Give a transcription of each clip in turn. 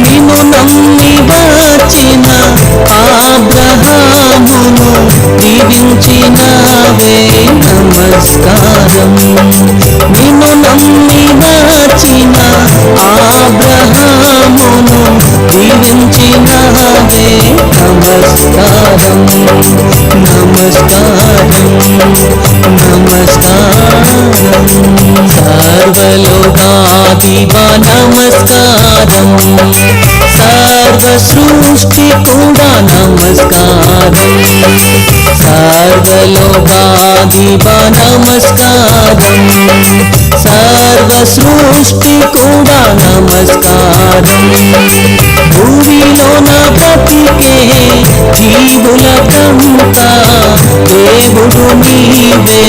నిన్ను నమ్మి వచ్చిన అబ్రహామును దీవించినవే నమస్కారం. నిన్ను నమ్మి వచ్చిన అబ్రహామును దీవించినవే నమస్కారం. నమస్కారం నమస్కారం. సర్వలోకాధిప నమస్కారం. సర్వ సృష్టి కూడా నమస్కారం. సర్వలోకాధిప నమస్కారం. సర్వ సృష్టి కూడా నమస్కారం. భూమిలోన బ్రతికే జీవులకంతా దేవుడు నీవే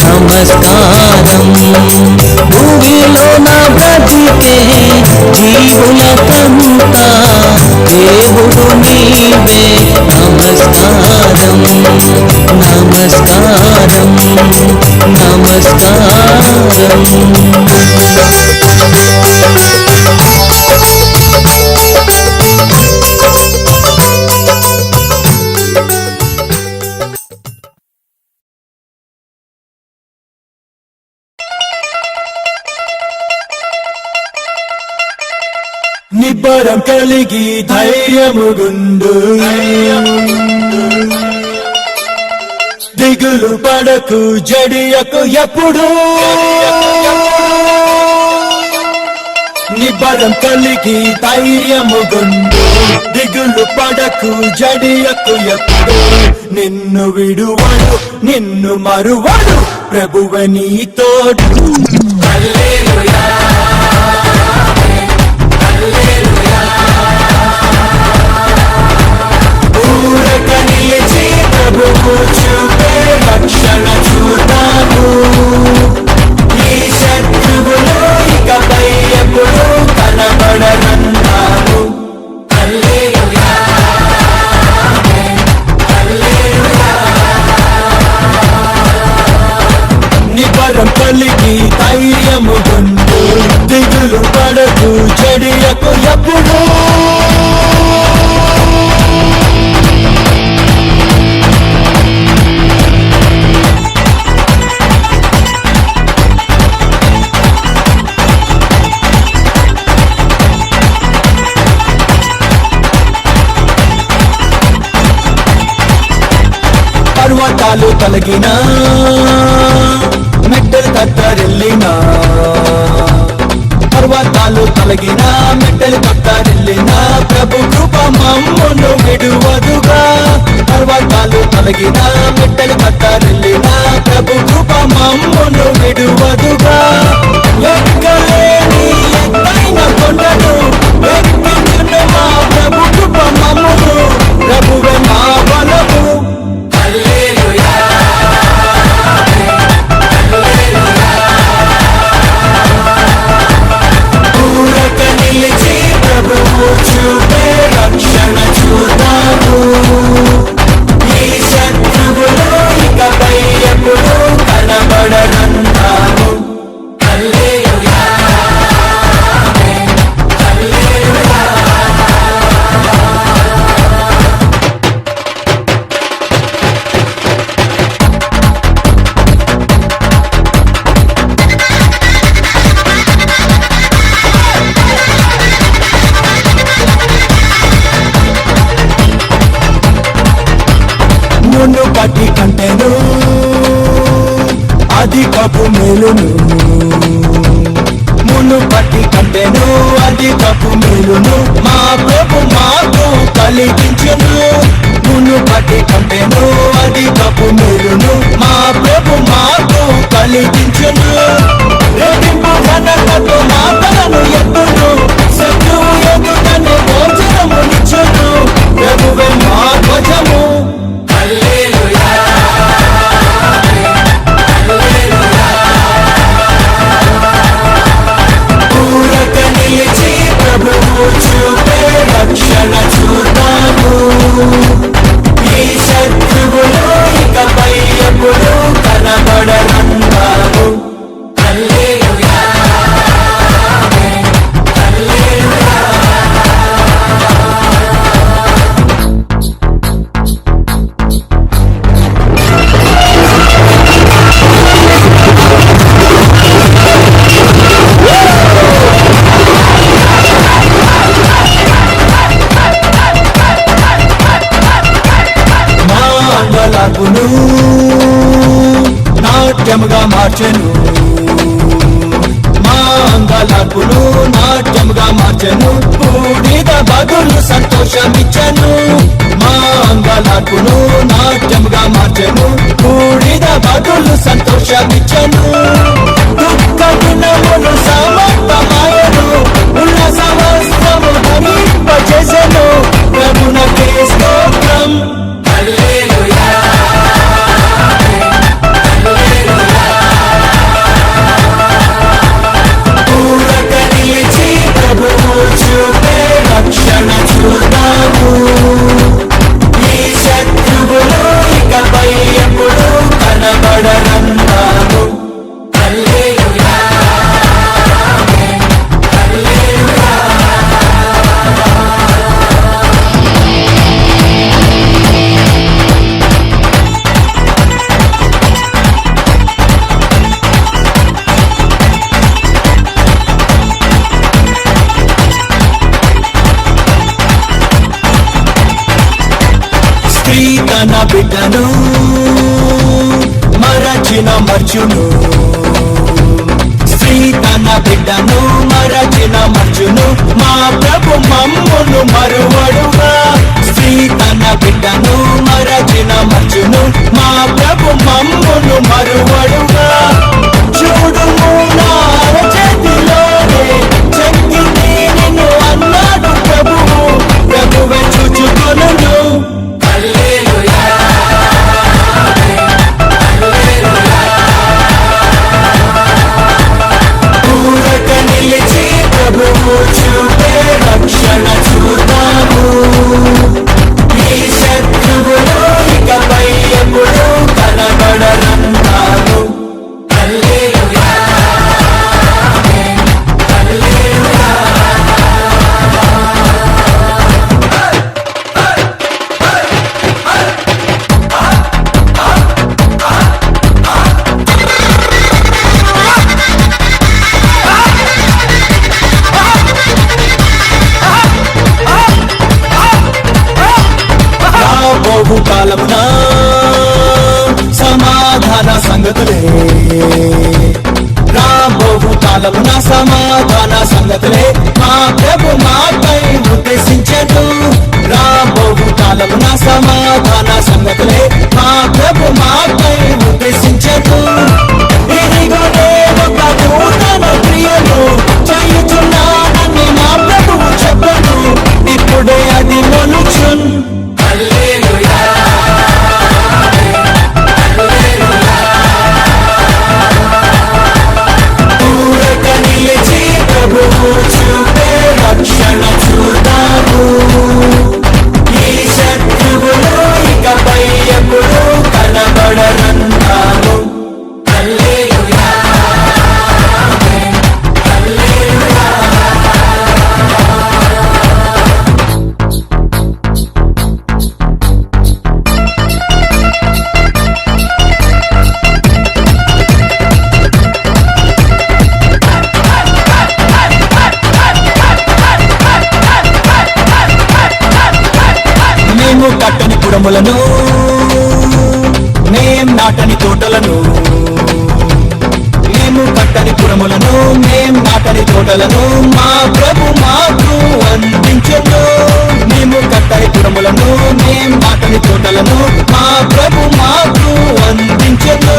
నమస్కారం. భూమిలోన బ్రతికే జీవులకంతా దేవుడు నీవే నమస్కారం. నమస్కారం నమస్కారం. నిబ్బరం కలిగి ధైర్యముగుండు, దిగులు పడకు జడియకు ఎప్పుడు. నిబ్బరం కలిగి ధైర్యముగుండు, దిగులు పడకు జడియకు ఎప్పుడు. నిన్ను విడువడు నిన్ను మరువడు ప్రభువే నీ తోడు. హల్లెలూయా ప్రభువు చూపే రక్షణ చూద్దాము. ఈ శత్రువులు ఇకపై ఎప్పుడు కనబడనంటాము. హల్లెలూయా హల్లెలూయా. నిబ్బరం కలిగి ధైర్యముగుండు, దిగులు పడకు చెడియకు ఎప్పుడు. పర్వతాలు తొలగినా మెట్టలు తత్తరిల్లినా, పర్వతాలు తొలగినా మెట్టలు తత్తరిల్లినా ప్రభు కృప మమ్మును విడువదుగా. పర్వతాలు తొలగినా మెట్టలు తత్తరిల్లినా ప్రభు కృప మమ్మును విడువదుగా. ఎక్కలేని ఎత్తైన కొండను ఎక్కించును మా ప్రభు కృప మమ్మును. ప్రభువే మా బలము. చూపే రక్షణ చూద్దాము. ఈ శత్రువులు ఇకపై ఎప్పుడు కనబడనంటాము. హల్లెలూయా హల్లెలూయా. మునుపటి కంటెను అధికపు మేలును, మునుపటి కంటెను అధికపు మేలును మా ప్రభు మాకు కలిగించును. మునుపటి కంటెను అధికపు మేలును మా ప్రభు మాకు కలిగించును. రెట్టింపు ఘనతతో మాటలను ఎత్తును, శత్రువు ఎదుటనే భోజనమునిచ్చును. ప్రభువే మా ధ్వజము. హల్లెలూయా హల్లెలూయా. పూరక నిలిచి ప్రభువు చూపే రక్షణ చూద్దాము. ఈ శత్రువులు ఇకపై ఎప్పుడు కనబడనంటాము. హల్లెలూయా మార్చెను, బూడిద బదులు సంతోషమిచ్చను. మాంగళాకును నాట్యముగా మార్చెను, బూడిద బదులు సంతోషమిచ్చను. దుఃఖ దినములు సమస్తమాయను, ఉల్లాస వస్త్రము ధరింపజేసెను. ప్రభునకే స్తోత్రం. హల్లెలూయా, హల్లెలూయా. పూరక నిలిచి ప్రభువు చూపే రక్షణ చూద్దాము. ఈ శత్రువులు ఇకపై ఎప్పుడు కనబడనంటాము. హల్లెలూయా, హల్లెలూయా. స్త్రీ తన బిడ్డను మరచిన మర్చును, స్త్రీ తన బిడ్డను మరచిన మర్చును. మా ప్రభు మమ్మును మరువడుగా, స్త్రీ తన బిడ్డను మరచిన మర్చును. మా ప్రభు మమ్మును మరువడుగా. చూడుము నా చేతిలోనే చెక్కింది నిన్ను అన్నాడు ప్రభువు. ప్రభువే చూచుకొనును. హల్లెలూయా, హల్లెలూయా. పూరక నిలిచి ప్రభువు చూపే రక్షణ చూద్దాము. ఈ శత్రువులు ఇకపై ఎప్పుడు కనబడనంటారు. హల్లెలూయా, హల్లెలూయా. రాబోవు కాలమున సమాధాన సంగతులే, రాబోవు కాలమున సమాధాన సంగతులే మా ప్రభు మాపై ఉద్దేశించెను. రాబోవు కాలమున సమాధాన సంగతులే మా ప్రభు మాపై ఉద్దేశించెను. ఇదిగో నేను ఒక నూతన క్రియను చేయుచున్నానని మా ప్రభువు చెప్పను. ఇప్పుడే అది మొలుచున్. హల్లెలూయా, హల్లెలూయా. పూరక నిలిచి ప్రభువు చూపే రక్షణ చూద్దాము. ఈ శత్రువులు ఇకపై ఎప్పుడు కనబడనంటాము. హల్లెలూయా, హల్లెలూయా. మేము కట్టని పురములను, మేం నాటని తోటలను, మేము కట్టని పురములను, మేం నాటని తోటలను మా ప్రభు మాకు అందించెను. మేము కట్టని పురములను, మేం నాటని తోటలను మా ప్రభు మాకు అందించెను.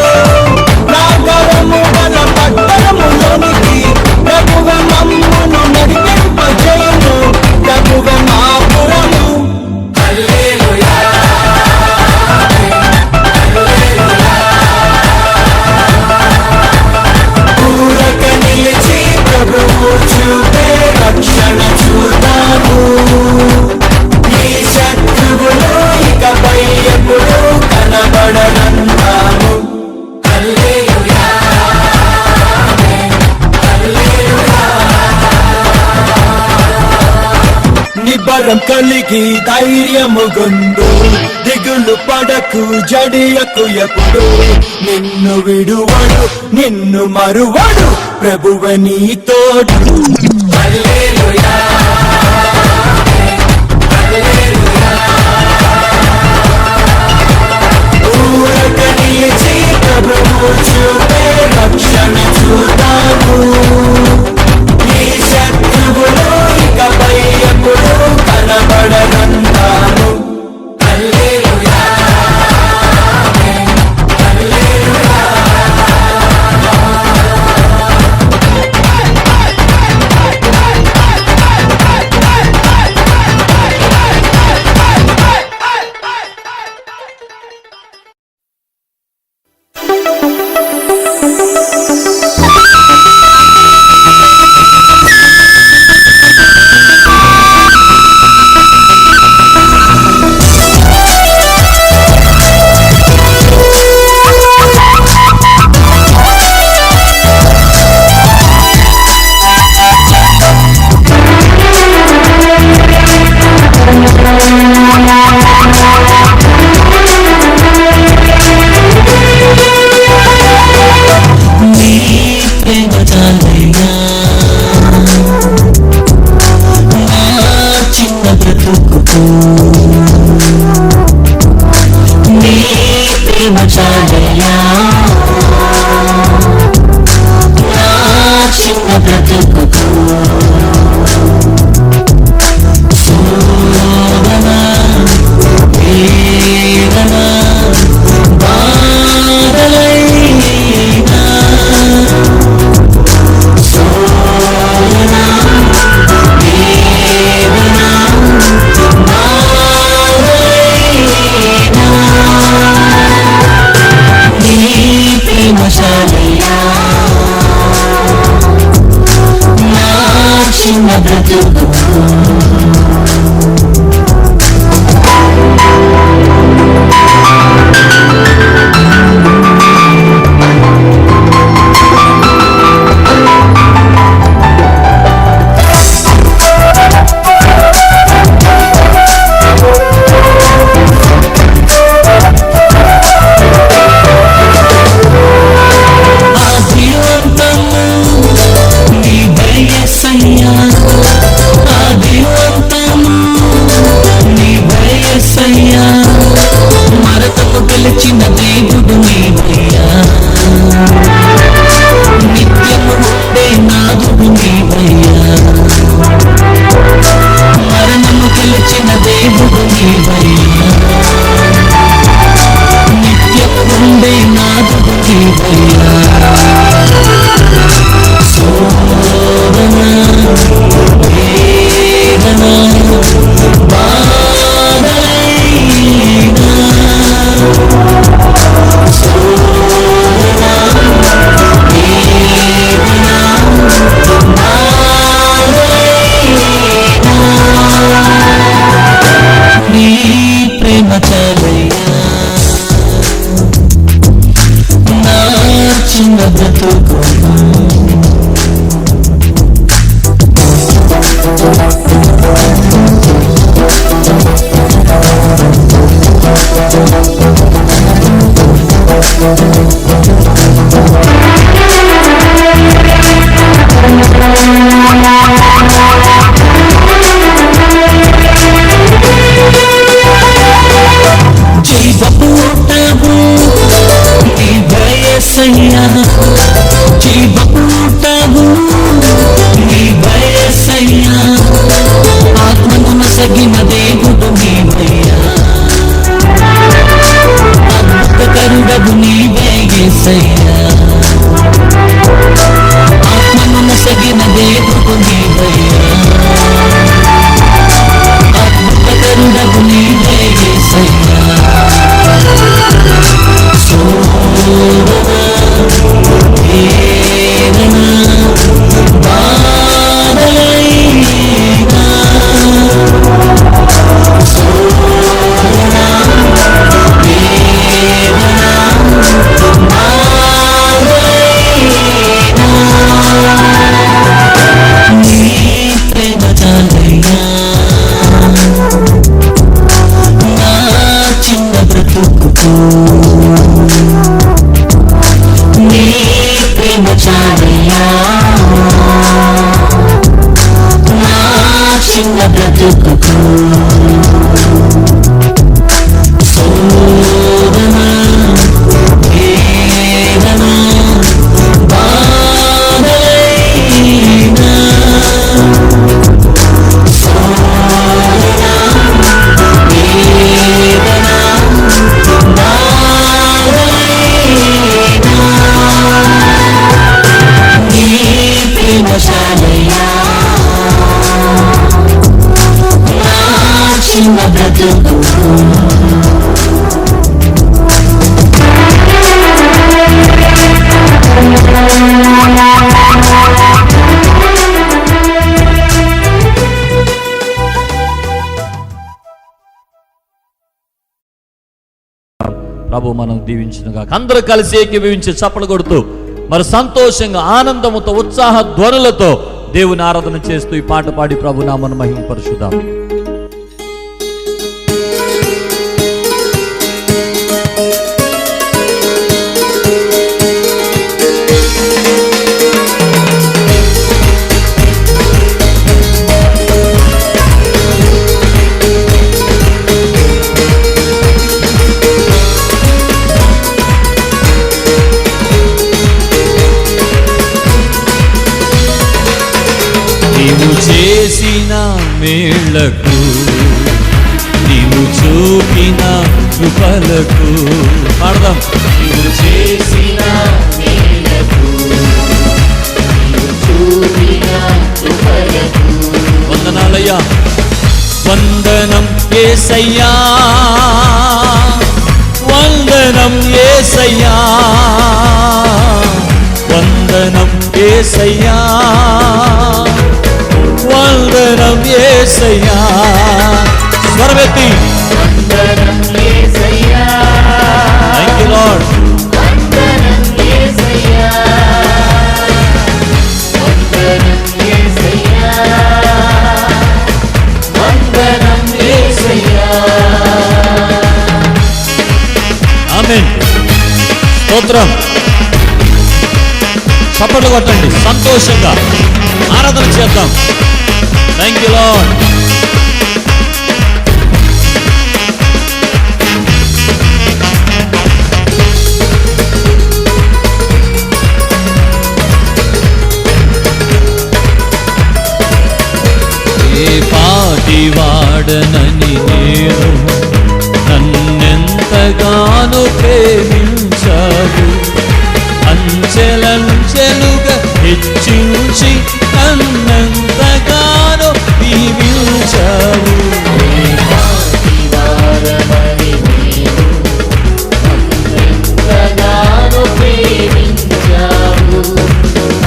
ప్రాకారము గల పట్టణములోనికి ప్రభువే మమ్మును నడిపింపజేయును. ప్రభువే మా పురము. హల్లెలూయా, హల్లెలూయా. పూరక నిలిచి ప్రభువు చూపే రక్షణ చూద్దాము. ఈ శత్రువులు ఇకపై ఎప్పుడు కనబడనంటాము. హల్లెలూయా, హల్లెలూయా. నిబ్బరం కలిగి ధైర్యము గొందు, దిగులు పడకు జడియకు ఎప్పుడు. నిన్ను విడువడు నిన్ను మరువడు ప్రభువే నీ తోడు. హల్లెలూయా, హల్లెలూయా. పూరక నిలిచి ప్రభువు చూపే రక్షణ చూద్దాము. ఈ శత్రువులు ఇక నీ ప్రేమ చాలయ్యా నా చిన్న బ్రతుకుకు. శోధన, వేదన, బాధలైనా, శోధన, వేదన, బాధలైనా, నీ ప్రేమ చాలయ్యా నా చిన్న బ్రతుకు. మరతము గెలిచిన దేవుడు నీవయ్యా, నిత్యము ఉండే నాదుడు నీవయ్యా. మరణము గెలిచిన దేవుడు నీవయ్యా, నిత్యము ఉండే నాదుడు నీవయ్యా. శోధన, వేదన, బాధలైనా, శోధన, వేదన, బాధలైనా, నీ ప్రేమ చాలయ్యా నా చిన్న బ్రతుకు. జీవపుటవు నీవయ్యా, జీవపుటవు నీవయ్యా, ఆత్మను నొసగిన దేవుడు నీవయ్యా, అద్భుతకరుడవు నీవే యేసయ్యా, ఆత్మను నొసగిన దేవుడు నీవయ్యా, అద్భుతకరుడవు నీవే యేసయ్యా. శోధన, వేదన, బాధలైనా, శోధన, వేదన, బాధలైనా, నీ ప్రేమ చాలయ్యా నా చిన్న బ్రతుకుకు. నీ ప్రేమ చాలయ్యా నా చిన్న బ్రతుకుకు. శోధన, వేదన, బాధలైనా, శోధన, వేదన, బాధలైనా, నీ ప్రేమ చాలయ్యా నా చిన్న బ్రతుకు. ప్రభు మనం దీవించునుగా. అందరూ కలిసి ఏకీభవించి చప్పలు కొడుతూ మరి సంతోషంగా ఆనందముతో ఉత్సాహ ధ్వనులతో దేవుని ఆరాధన చేస్తూ ఈ పాట పాడి ప్రభు నామమును మహిమపరచుదాం. చేసిన మేళ్లకు నీవు చూపిన కృపలకు పాడదాం. నీవు చేసిన మేలకు నీవు చూపిన కృపలకు వందనాలయ్యా. వందనం యేసయ్యా, వందనం యేసయ్యా, వందనం యేసయ్యా, వందనం యేసయ్యా. స్వరమెత్తి వందనం యేసయ్యా, థాంక్ యూ లార్డ్. వందనం యేసయ్యా, వందనం యేసయ్యా, వందనం యేసయ్యా. ఆమేన్. స్తోత్రం. చప్పట్లు కొట్టండి, సంతోషంగా ఆరాధన చేద్దాం. Thank you lord. ఏ పాటి వాడనని నేను నన్నెంతగానో ప్రేమించావు, అంచెలంచెలుగా హెచ్చించి నన్నెంతగానో దీవించావు. వారమని నీవు నన్నెంతగానో ప్రేమించావు,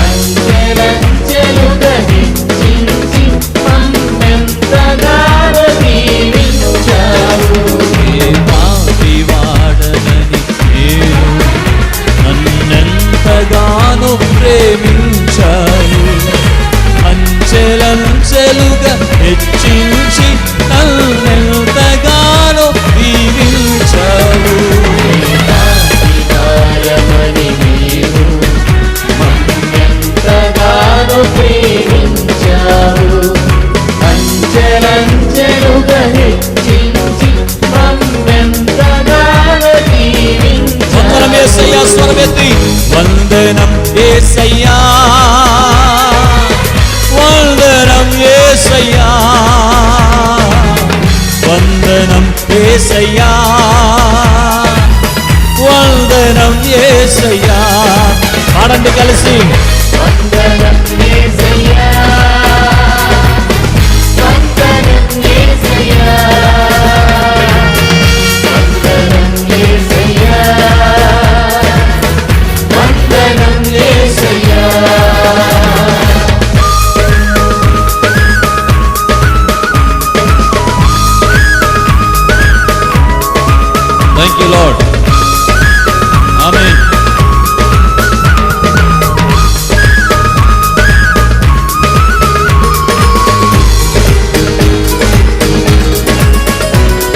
అంచెలంచెలుగా హెచ్చించి నన్నెంతగానో దీవించావు. ఏ పాటి వాడనని నేను నన్నెంతగానో ప్రేమించావు, అంచెలంచెలుగా హెచ్చించి నన్నెంతగానో దీవించావు. వారమని నీవు నన్నెంతగానో ప్రేమించావు, అంచెలంచెలుగా హెచ్చించి నన్నెంతగానో దీవించావు. వందనం యేసయ్యా. స్వరమెత్తి వందనం యేసయ్యా, వందనం యేసయ్యా, వందనం యేసయ్యా, వందనం యేసయ్యా. పాడండి కలిసి. వందనం యేసయ్యా, వందనం యేసయ్యా, వందనం యేసయ్యా, వందనం యేసయ్యా. Thank you lord. ఆమేన్.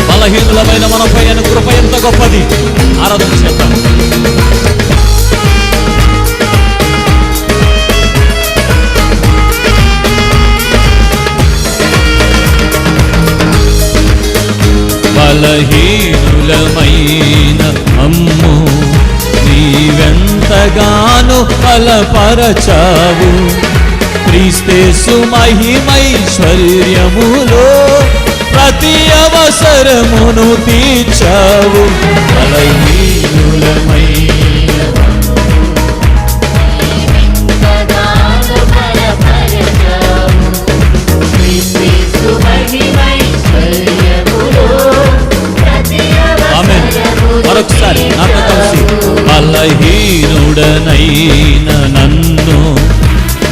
బలహీనులమైన మనపై ఆయన కృప ఎంత గొప్పది. ఆరాధన చేద్దాం. బలహీనులమైన అమ్ము నీవెంతగానో బలపరచావు, క్రీస్తేసు మహిమైశ్వర్యములో ప్రతి అవసరమును తీర్చావు. బలహీనులమైన ఎంతగానో బలపరచావు, క్రీస్తు మహిమైశ్వర్యములో ప్రతి ఆమేన్. మరొకసారి నాతో కలిసి. బలహీనుడనైన నన్ను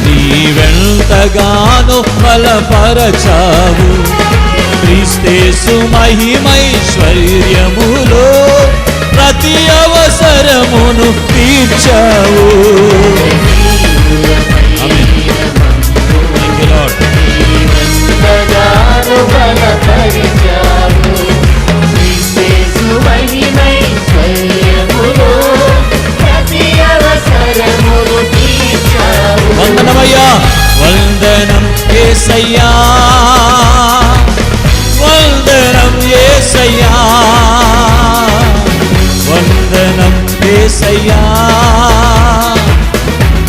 నీవెంతగానో బలపరచావు, క్రీస్తేసు మహిమైశ్వర్యములో ప్రతి అవసరమును తీర్చావు. ఆమేన్. Thank you lord. ఎంతగానో బలపరచావు, క్రీస్తు మహిమైశ్వర్యములో ప్రతి అవసరమును తీర్చావు. వందనమయ్యా. వందనం యేసయ్యా, వందనం యేసయ్యా, వందనం యేసయ్యా,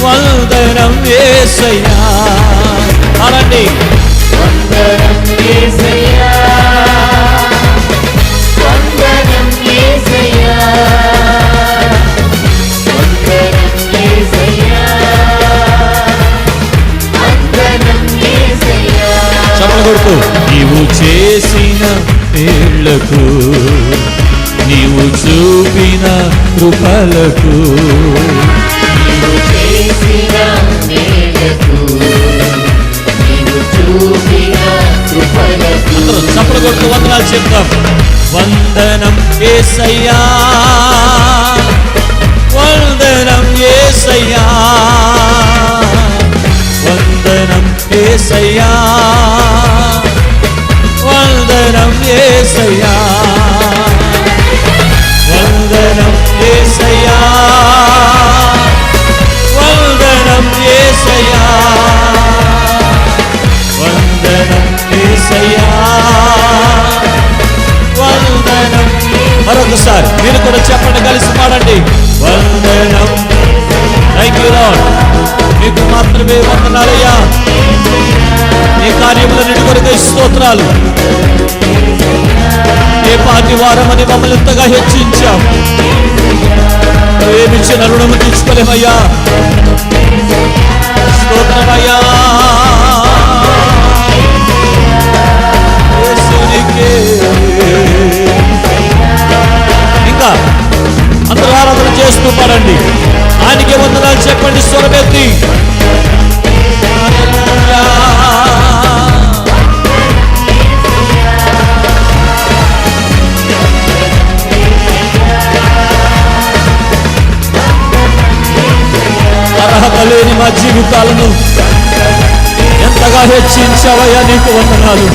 వందనం యేసయ్యా. అనండి. కొడుతూ నీవు చేసిన మేళ్లకు, నీవు చూపిన కృపలకు, నీవు చేసిన మేలకు, నీవు చూపిన కృపలకు. అందరూ చప్పలు కొడుతూ వందనాలు చెప్తాం. వందనం యేసయ్యా, వందనం యేసయ్యా, వందనం యేసయ్యా, వందనం యేసయ్యా, వందనం యేసయ్యా, వందనం యేసయ్యా, వందనం యేసయ్యా, వందనం. మరొకసారి మీరు కూడా చెప్పండి, కలిసి పాడండి. వందనం. థ్యాంక్ యూ లార్డ్, మీకు మాత్రమే వందనాలయ్యా. నీ కార్యములన్నిటి కొరకై స్తోత్రాలు. ఏ పాటి వారమని మమ్మల్ని ఇంతగా హెచ్చించాం. ఏమిచ్చిన రుణము తీర్చుకోలేమయ్యా. స్తోత్రమయ్యా. ఇంకా అందరూ ఆరాధన చేస్తూ పాడండి. ఆయనకి వందనాలు చెప్పండి స్వరమెత్తి. అర్హత లేని మా జీవితాలను ఎంతగా హెచ్చించావయ్యా, నీకు వందనాలు.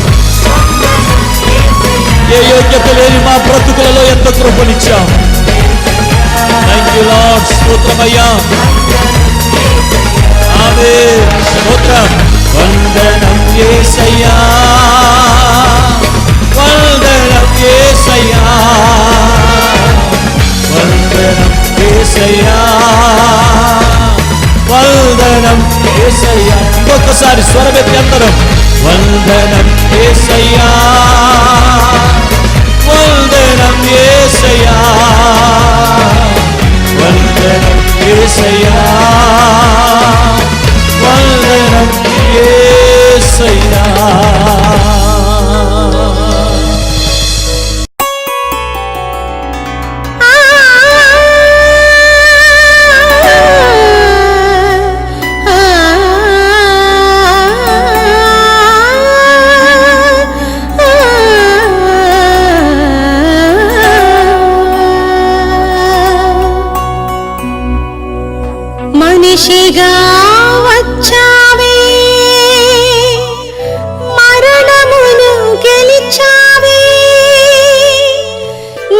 ఏ యోగ్యత లేని మా బ్రతుకులలో ఎంత కృపనిచ్చావు. Thank you lord. స్తోత్రమయ్యా. ఆమేన్. స్తోత్రం. వందనం యేసయ్యా, వందనం యేసయ్యా, వందనం యేసయ్యా, వందనం యేసయ్యా. ఇంకొకసారి స్వరమెత్తి అందరం. వందనం యేసయ్యా, వందనం యేసయ్యా, వందనం యేసయ్యా, వందనం యేసయ్యా. మనిషిగా వచ్చావే, మరణమును గెలిచావే,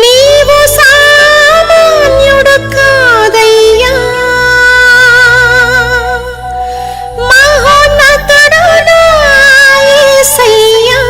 నీవు సామాన్యుడు కాదయ్యా, మహోన్నతుడు నా యేసయ్యా.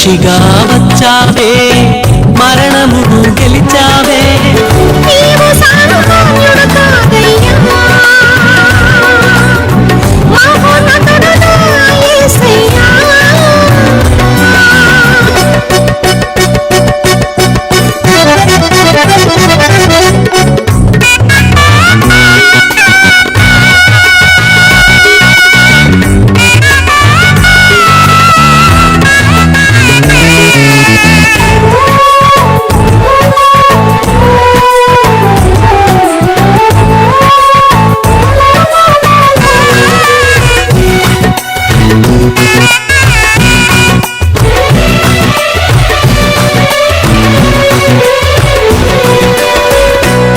మనిషిగా వచ్చావే, మరణమును గెలిచావే. నీవు సామాన్యుడు కాదయ్యా, మహోన్నతుడు నా యేసయ్యా.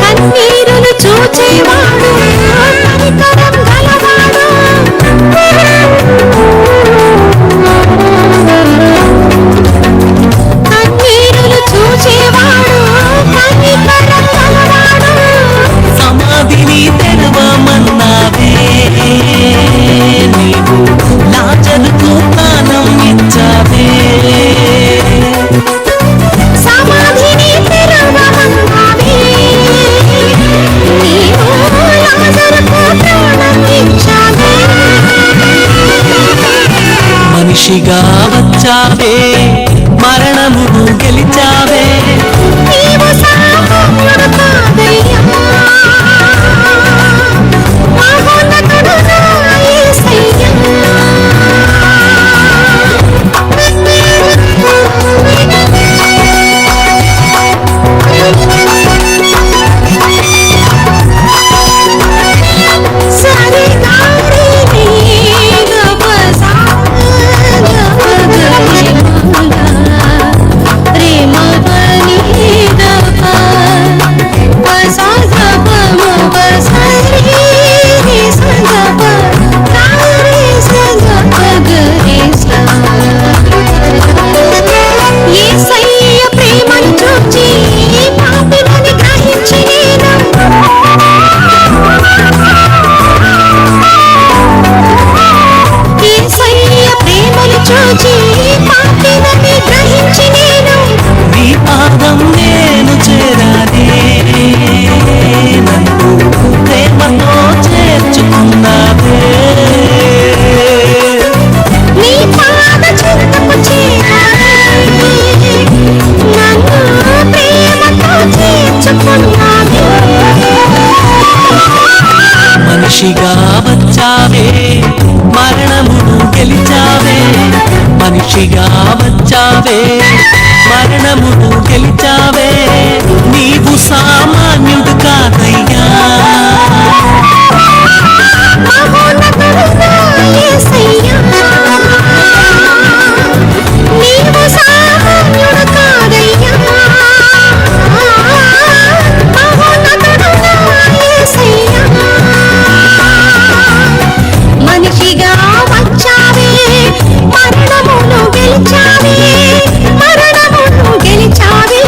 కన్నీరును చూచేవాడు, కనికరం గలవాడు. కన్నీరును చూచేవాడు, కనికరం గలవాడు. సమాధిని తెరవమన్నావే, నీవు లాజరుకు ప్రాణం ఇచ్చావే. సమాధిని తెరవమన్నావే, నీవు లాజరుకు ప్రాణం ఇచ్చావే. మనిషిగా వచ్చావే, మరణమును గెలిచావే. నీవు సామాన్యుడు కాదయ్యా, మహోన్నతుడు నా యేసయ్యా. సరి గారి నీల పసాల పగలిమల ప్రేమ బలిద పసాద పమ పసరి సద పరి సద పగరిస. యేసయ్య ప్రేమను చూచి పాపినని గ్రహించి నేను యేసయ్య ప్రేమను చూచి పాపినని గ్రహించి నేను నీ పాదం నేను చేరానే, నన్ను ప్రేమతో చేర్చుకున్నావే. నీ పాద చెంతకు చేరాయి, నన్ను ప్రేమతో చేర్చుకున్నావు. మనిషిగా వచ్చావే, మరణమును గెలిచావే. మనిషిగా వచ్చావే, మరణమును గెలిచావే. నీవు సామాన్యుడు కాదయ్యా, మహోన్నతుడు నా యేసయ్యా. నీవు సామాన్యుడు కాదయ్యా, మహోన్నతుడు నా యేసయ్యా. మనిషిగా వచ్చావే, మరణమును గెలిచావే, మరణమును గెలిచావే.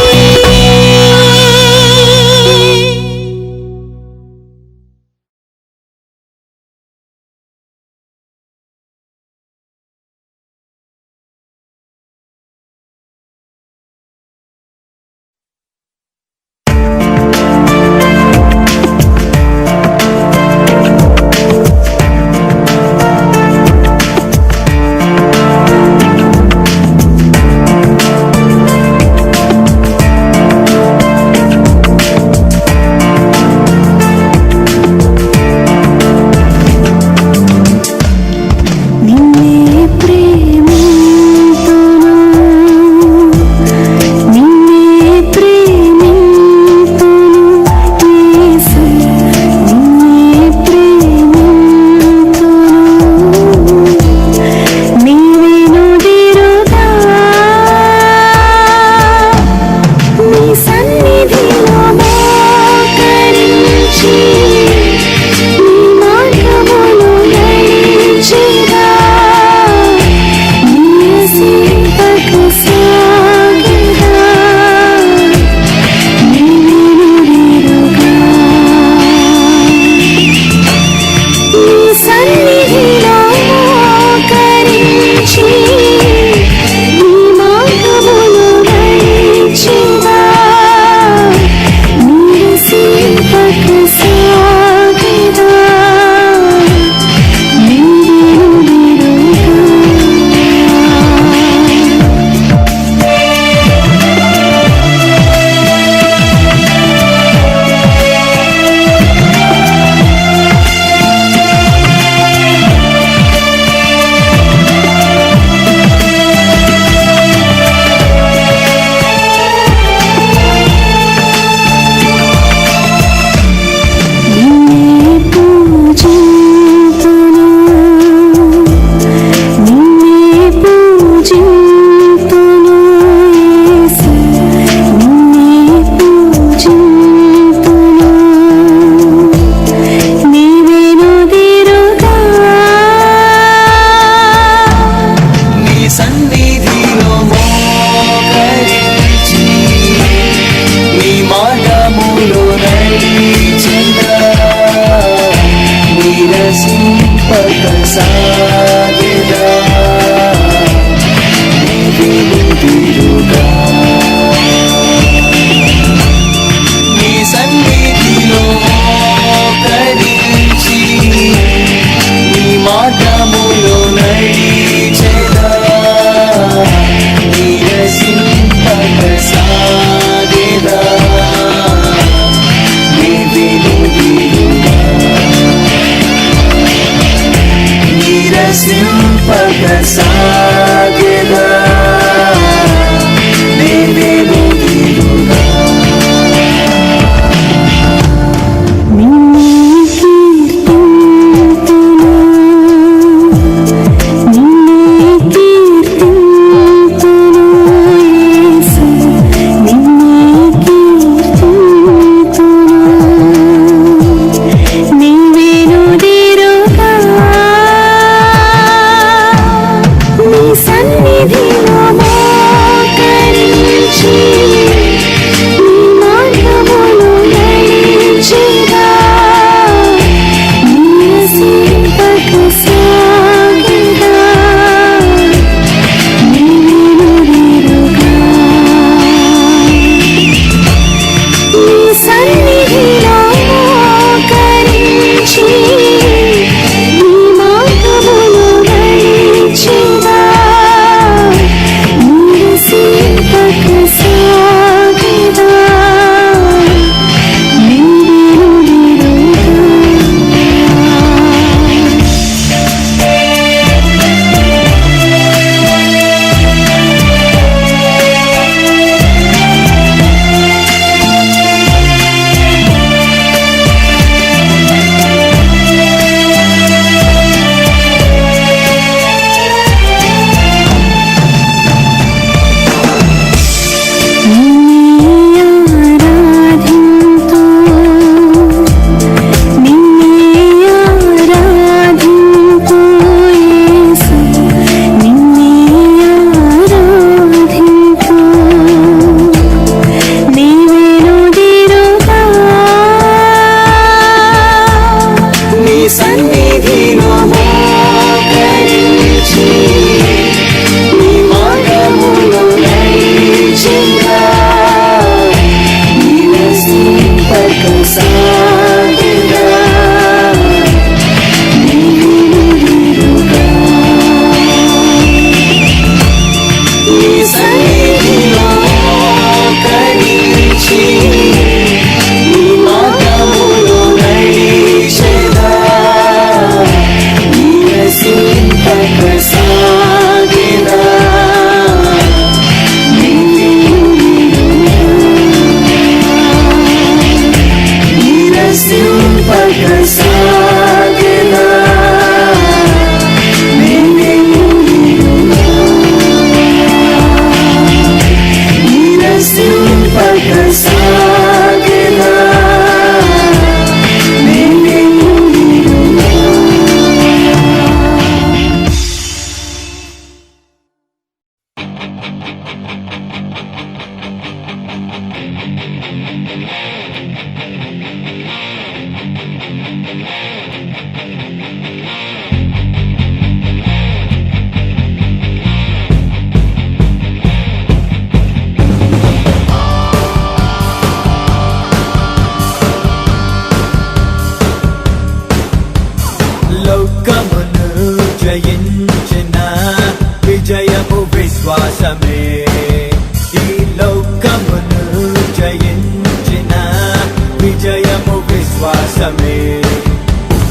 విశ్వాసమే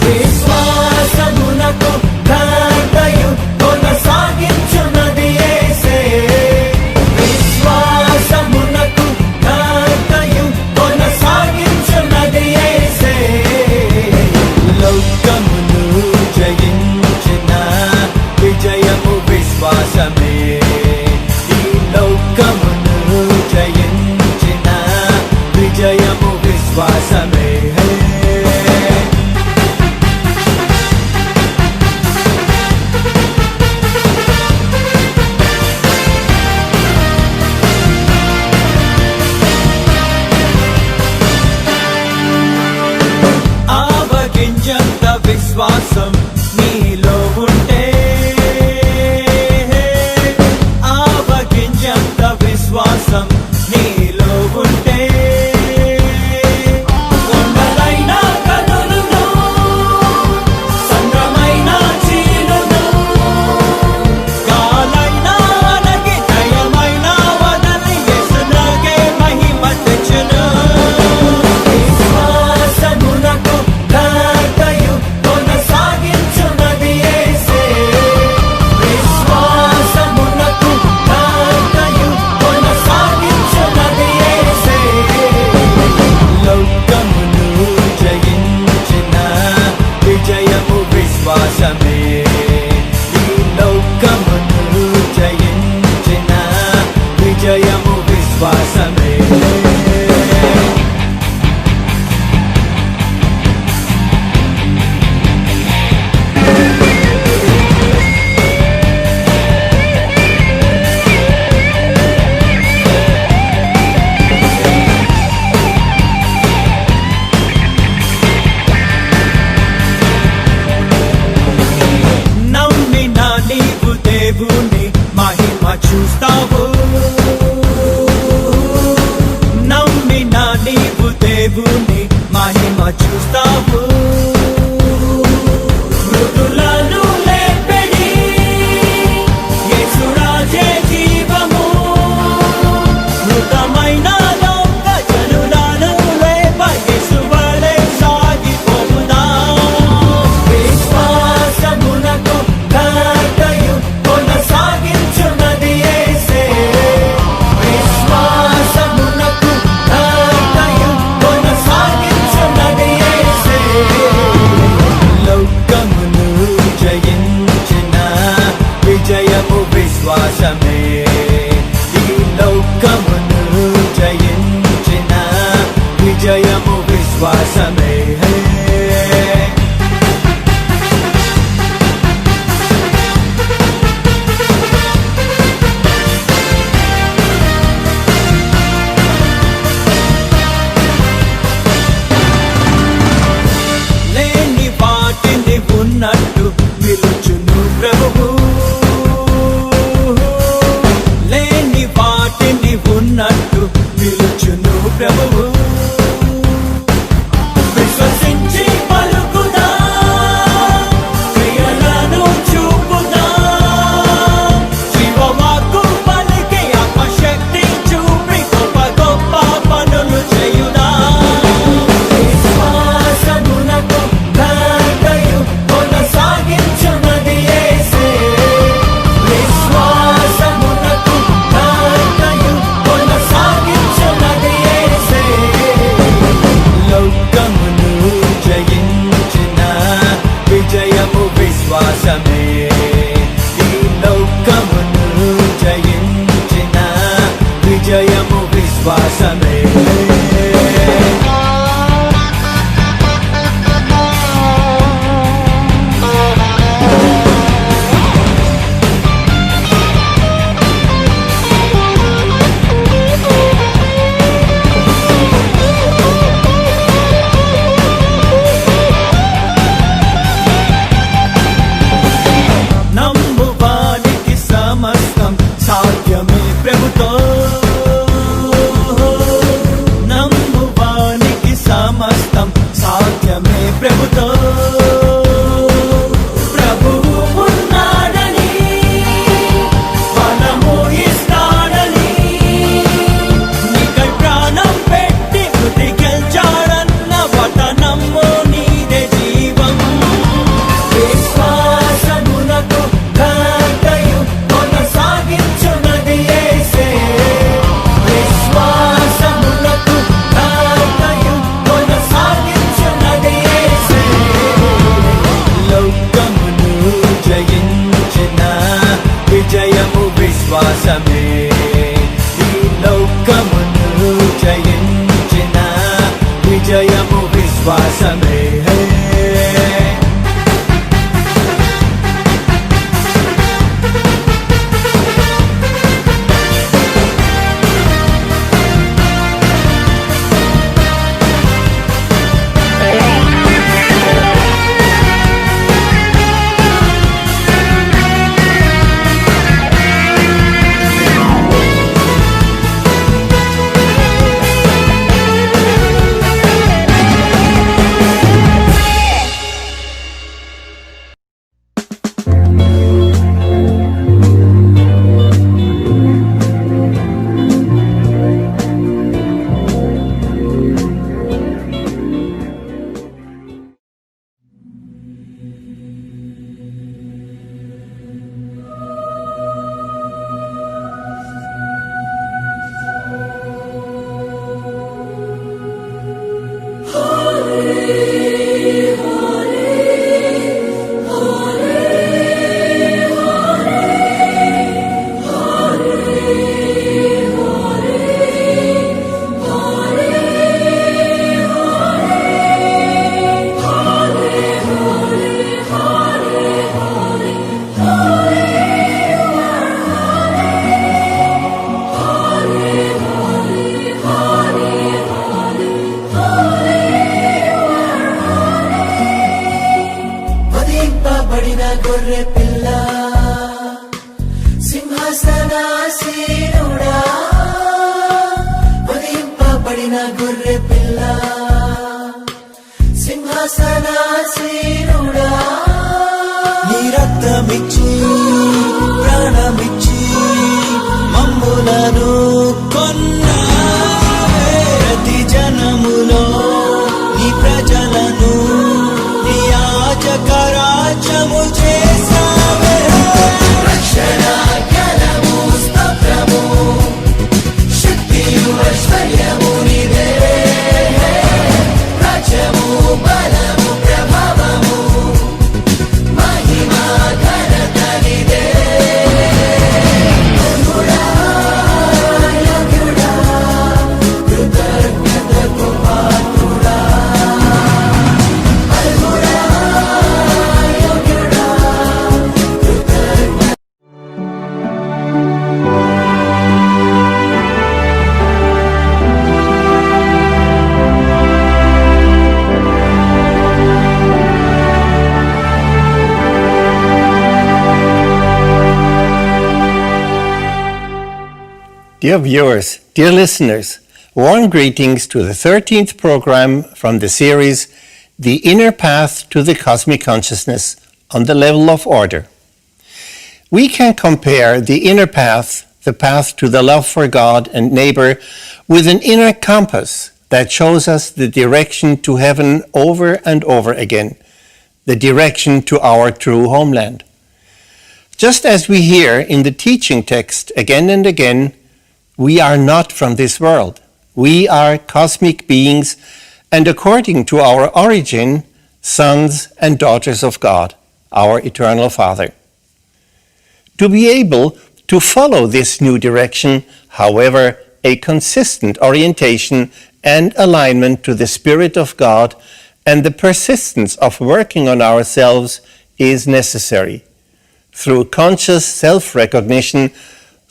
విశ్వాసమునకు ఘనతయు కొనసాగించున్నది యేసే విశ్వాసమునకు ఘనతయు కొనసాగించున్నది యేసే లోకమును జయించిన విజయము విశ్వాసమే ఈ లోకమును జయించిన విజయము విశ్వాసమే ఆవగింజంత విశ్వాసం నీలో ఉంటే ఆవగింజంత విశ్వాసం నీలో ఉంటే కొండలైనా కనులను సంద్రమైనా చీలును గాలైనా అణగి జయమైనా వదలి యేసునకే మహిమ తెచ్చును విశ్వాసమునకు ఘనతయు కొనసాగించున్నది యేసే విశ్వాసమునకు ఘనతయు కొనసాగించున్నది యేసే లోకమును జయించిన విజయము విశ్వాసమే ఈ లోకమును జయించిన విజయము విశ్వాసమే నమ్మిన నీవు దేవుని మహిమ చూస్తావు నమ్మిన నీవు దేవుని మహిమ చూస్తావు మృదులను లేపెడి యేసురాజే జీవము మృతమైన లోక జనులను లేప యేసువలె సాగిపోవుదా విశ్వాసమునకు ఘనతయు కొనసాగించున్నది యేసే విశ్వాసమునకు ఘనతయు కొనసాగించున్నది యేసే లోకమును జయించిన విజయము విశ్వాసమే ఈ లోకమును జయించిన విజయము విశ్వాసమే లేని వాటిని ఉన్నట్టు పిలుచును ప్రభువు లేని వాటిని ఉన్నట్టు పిలుచును ప్రభువు విశ్వసించ జయము విశ్వాసమే గొర్రె పిల్ల సింహాసనాసీనుడా వధింపబడిన గొర్రె పిల్ల సింహాసనాసీనుడా నీ రక్తమిచ్చి ప్రాణమిచ్చి మమ్ములను కొన్నావే ప్రతి జనములో నీ ప్రజలను నీ యాజకరాజ్యము చేసావే రక్షణ జ్ఞానము స్తోత్రము శక్తియు ఐశ్వర్యము నీదే రాజ్యము బలము ప్రభావము మహిమ ఘనత నీదే యోగ్యుడా యోగ్యుడా కృతజ్ఞతకు పాత్రుడా అర్హుడా యోగ్యుడా Dear viewers, dear listeners, warm greetings to the 13th program from the series The Inner Path to the Cosmic Consciousness on the Level of Order. We can compare the inner path, the path to the love for God and neighbor, with an inner compass that shows us the direction to heaven over and over again, the direction to our true homeland. Just as we hear in the teaching text again and again, we are not from this world. We are cosmic beings, and according to our origin, sons and daughters of God, our eternal Father. To be able to follow this new direction, however, a consistent orientation and alignment to the Spirit of God and the persistence of working on ourselves is necessary. Through conscious self-recognition,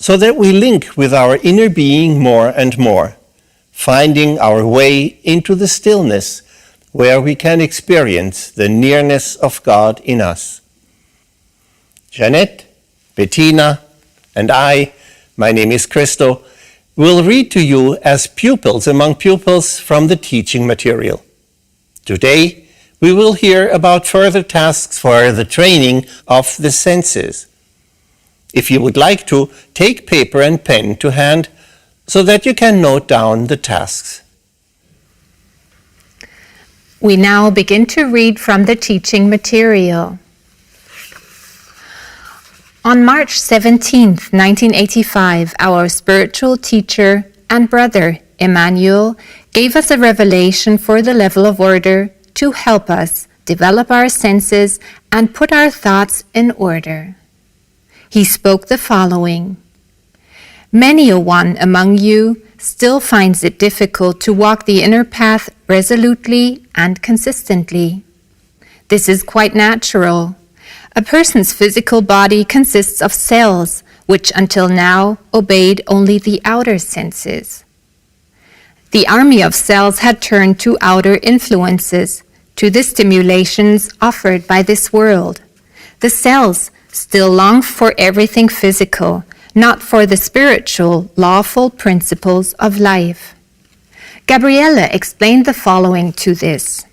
so that we link with our inner being more and more, finding our way into the stillness where we can experience the nearness of God in us. Jeanette, Bettina, and I, my name is Christo, will read to you as pupils among pupils from the teaching material. Today, we will hear about further tasks for the training of the senses. If you would like to, take paper and pen to hand so that you can note down the tasks. We now begin to read from the teaching material. On March 17, 1985, our spiritual teacher and brother, Emmanuel, gave us a revelation for the level of order to help us develop our senses and put our thoughts in order. He spoke the following: Many a one among you still finds it difficult to walk the inner path resolutely and consistently. This is quite natural. A person's physical body consists of cells, which until now obeyed only the outer senses. The army of cells had turned to outer influences, to the stimulations offered by this world. The cells still long for everything physical, not for the spiritual, lawful principles of life. Gabriella explained the following to this.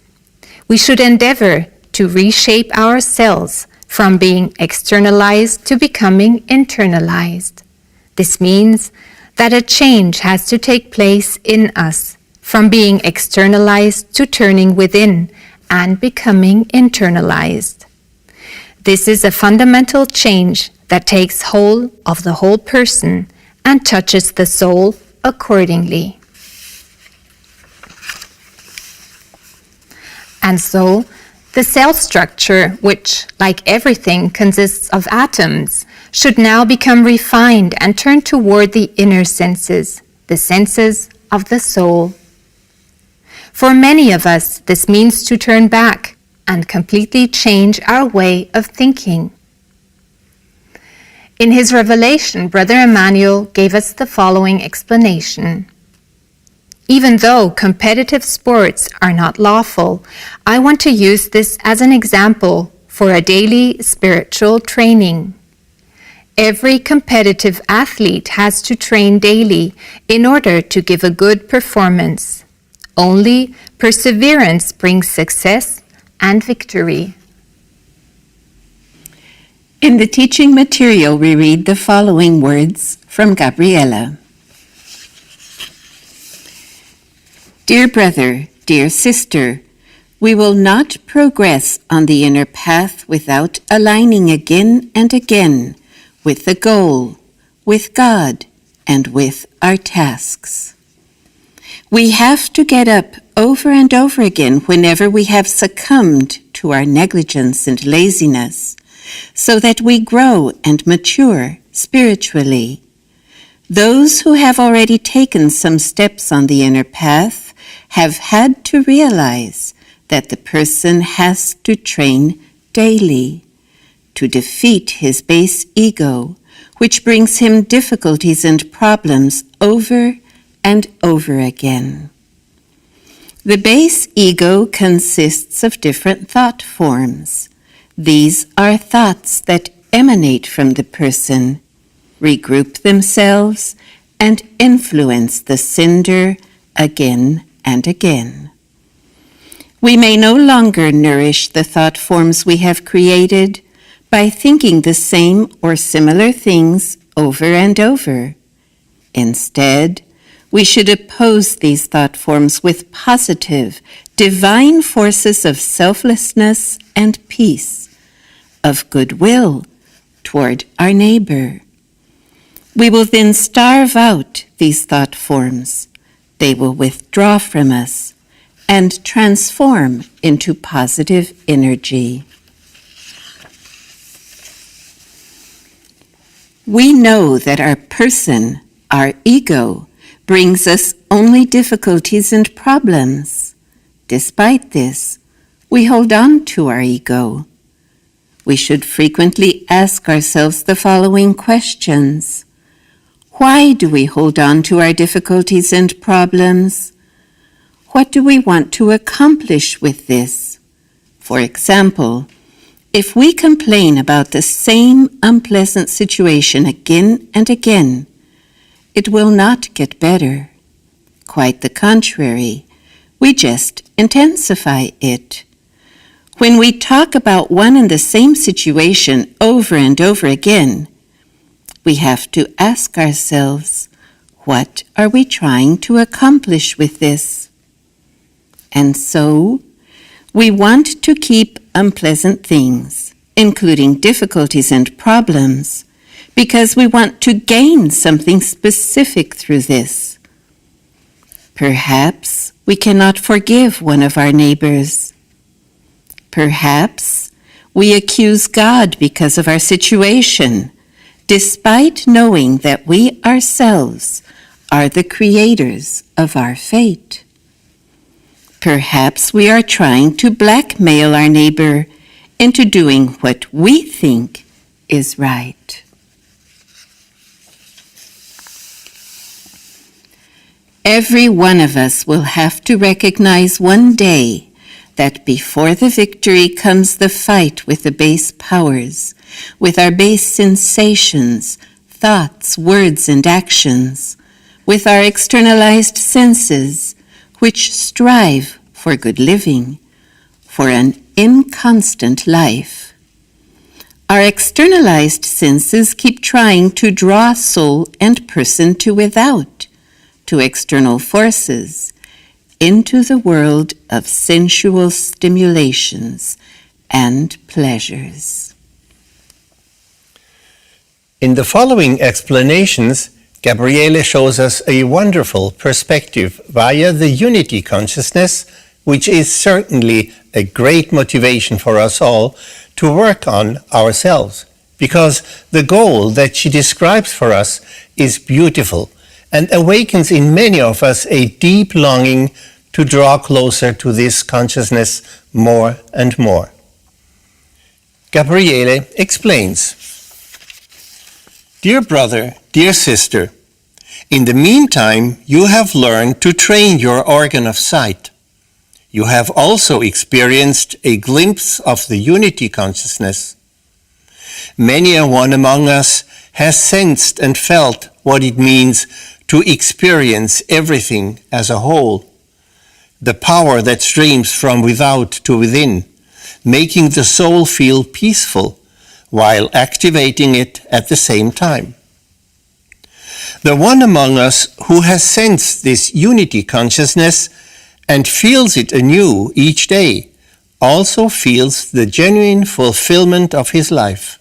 We should endeavor to reshape our cells from being externalized to becoming internalized. This means that a change has to take place in us, from being externalized to turning within and becoming internalized. This is a fundamental change that takes hold of the whole person and touches the soul accordingly. And so, the cell structure, which, like everything, consists of atoms, should now become refined and turn toward the inner senses, the senses of the soul. For many of us, this means to turn back and completely change our way of thinking. In his revelation, Brother Emmanuel gave us the following explanation. Even though competitive sports are not lawful, I want to use this as an example for a daily spiritual training. Every competitive athlete has to train daily in order to give a good performance. Only perseverance brings success and victory. In the teaching material, we read the following words from Gabriella. Dear brother, dear sister, we will not progress on the inner path without aligning again and again with the goal, with God, and with our tasks. We have to get up over and over again whenever we have succumbed to our negligence and laziness, so that we grow and mature spiritually. Those who have already taken some steps on the inner path have had to realize that the person has to train daily to defeat his base ego, which brings him difficulties and problems over and over again. The base ego consists of different thought forms. These are thoughts that emanate from the person, regroup themselves, and influence the sender again and again. We may no longer nourish the thought forms we have created by thinking the same or similar things over and over. Instead, we should oppose these thought forms with positive, divine forces of selflessness and peace, of goodwill toward our neighbor. We will then starve out these thought forms. They will withdraw from us and transform into positive energy. We know that our person, our ego, brings us only difficulties and problems. Despite this, we hold on to our ego. We should frequently ask ourselves the following questions. Why do we hold on to our difficulties and problems? What do we want to accomplish with this? For example, if we complain about the same unpleasant situation again and again, it will not get better. Quite the contrary, we just intensify it. When we talk about one and the same situation over and over again, we have to ask ourselves, what are we trying to accomplish with this? And so, we want to keep unpleasant things, including difficulties and problems, because we want to gain something specific through this. Perhaps we cannot forgive one of our neighbors. Perhaps we accuse God because of our situation, despite knowing that we ourselves are the creators of our fate. Perhaps we are trying to blackmail our neighbor into doing what we think is right. Every one of us will have to recognize one day that before the victory comes the fight with the base powers, with our base sensations, thoughts, words, and actions, with our externalized senses, which strive for good living, for an inconstant life. Our externalized senses keep trying to draw soul and person to without, to external forces, into the world of sensual stimulations and pleasures. In the following explanations, Gabriele shows us a wonderful perspective via the unity consciousness, which is certainly a great motivation for us all to work on ourselves, because the goal that she describes for us is beautiful and awakens in many of us a deep longing to draw closer to this consciousness more and more. Gabriele explains, "Dear brother, dear sister, in the meantime you have learned to train your organ of sight. You have also experienced a glimpse of the unity consciousness. Many a one among us has sensed and felt what it means to experience everything as a whole, the power that streams from without to within, making the soul feel peaceful while activating it at the same time. The one among us who has sensed this unity consciousness and feels it anew each day also feels the genuine fulfillment of his life.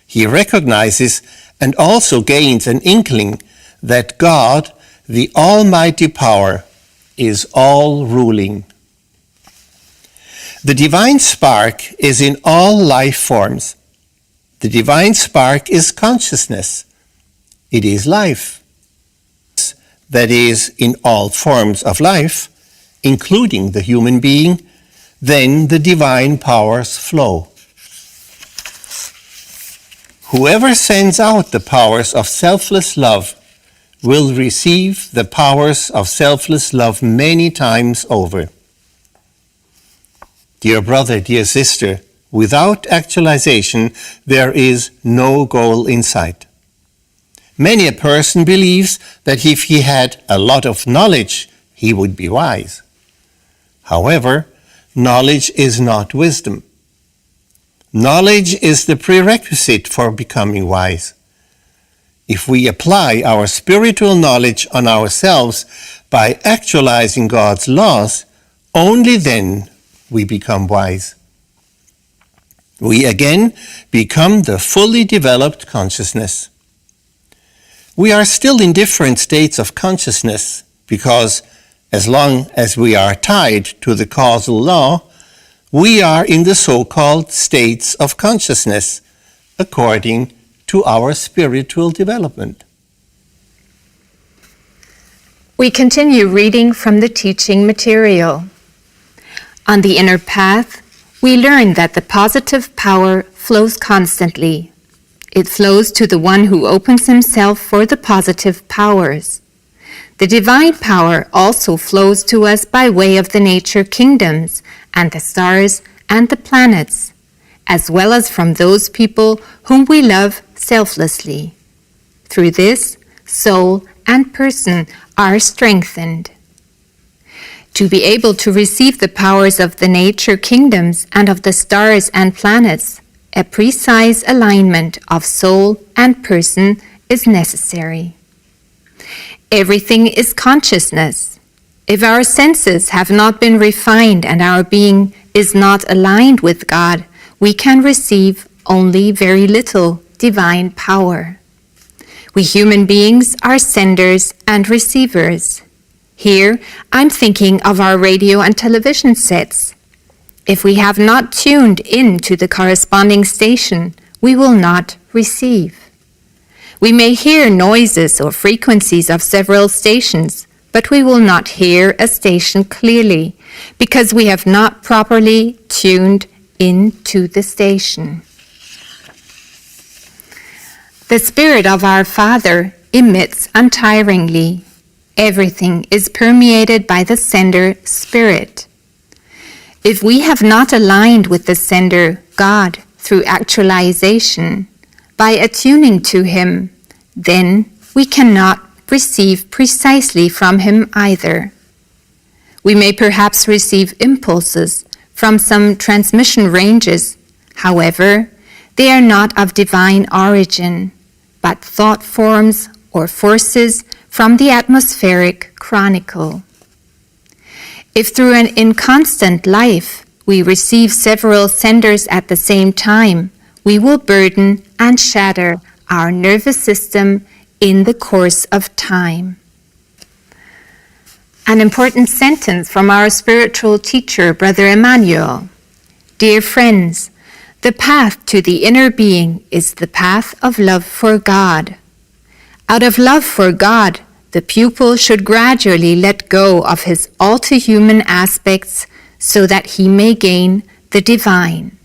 He recognizes and also gains an inkling that God, the Almighty Power, is all-ruling. The divine spark is in all life forms. The divine spark is consciousness. It is life. That is, in all forms of life, including the human being, then the divine powers flow. Whoever sends out the powers of selfless love will receive the powers of selfless love many times over. Dear brother, dear sister, without actualization, there is no goal in sight. Many a person believes that if he had a lot of knowledge, he would be wise. However, knowledge is not wisdom. Knowledge is the prerequisite for becoming wise. If we apply our spiritual knowledge on ourselves by actualizing God's laws, only then we become wise. We again become the fully developed consciousness. We are still in different states of consciousness because as long as we are tied to the causal law, we are in the so-called states of consciousness according to our spiritual development. We continue reading from the teaching material. On the inner path, we learn that the positive power flows constantly. It flows to the one who opens himself for the positive powers. The divine power also flows to us by way of the nature kingdoms and the stars and the planets, as well as from those people whom we love selflessly. Through this, soul and person are strengthened. To be able to receive the powers of the nature kingdoms and of the stars and planets, a precise alignment of soul and person is necessary. Everything is consciousness. If our senses have not been refined and our being is not aligned with God, we can receive only very little divine power. We human beings are senders and receivers. Here, I'm thinking of our radio and television sets. If we have not tuned in to the corresponding station, we will not receive. We may hear noises or frequencies of several stations, but we will not hear a station clearly because we have not properly tuned into the station. The Spirit of our Father emits untiringly. Everything is permeated by the sender Spirit. If we have not aligned with the sender God through actualization, by attuning to Him, then we cannot receive precisely from Him either. We may perhaps receive impulses from some transmission ranges. However, they are not of divine origin, but thought forms or forces from the atmospheric chronicle. If through an inconstant life we receive several senders at the same time, we will burden and shatter our nervous system in the course of time. An important sentence from our spiritual teacher, Brother Emmanuel. Dear friends, the path to the inner being is the path of love for God. Out of love for God, the pupil should gradually let go of his all-too-human aspects so that he may gain the divine.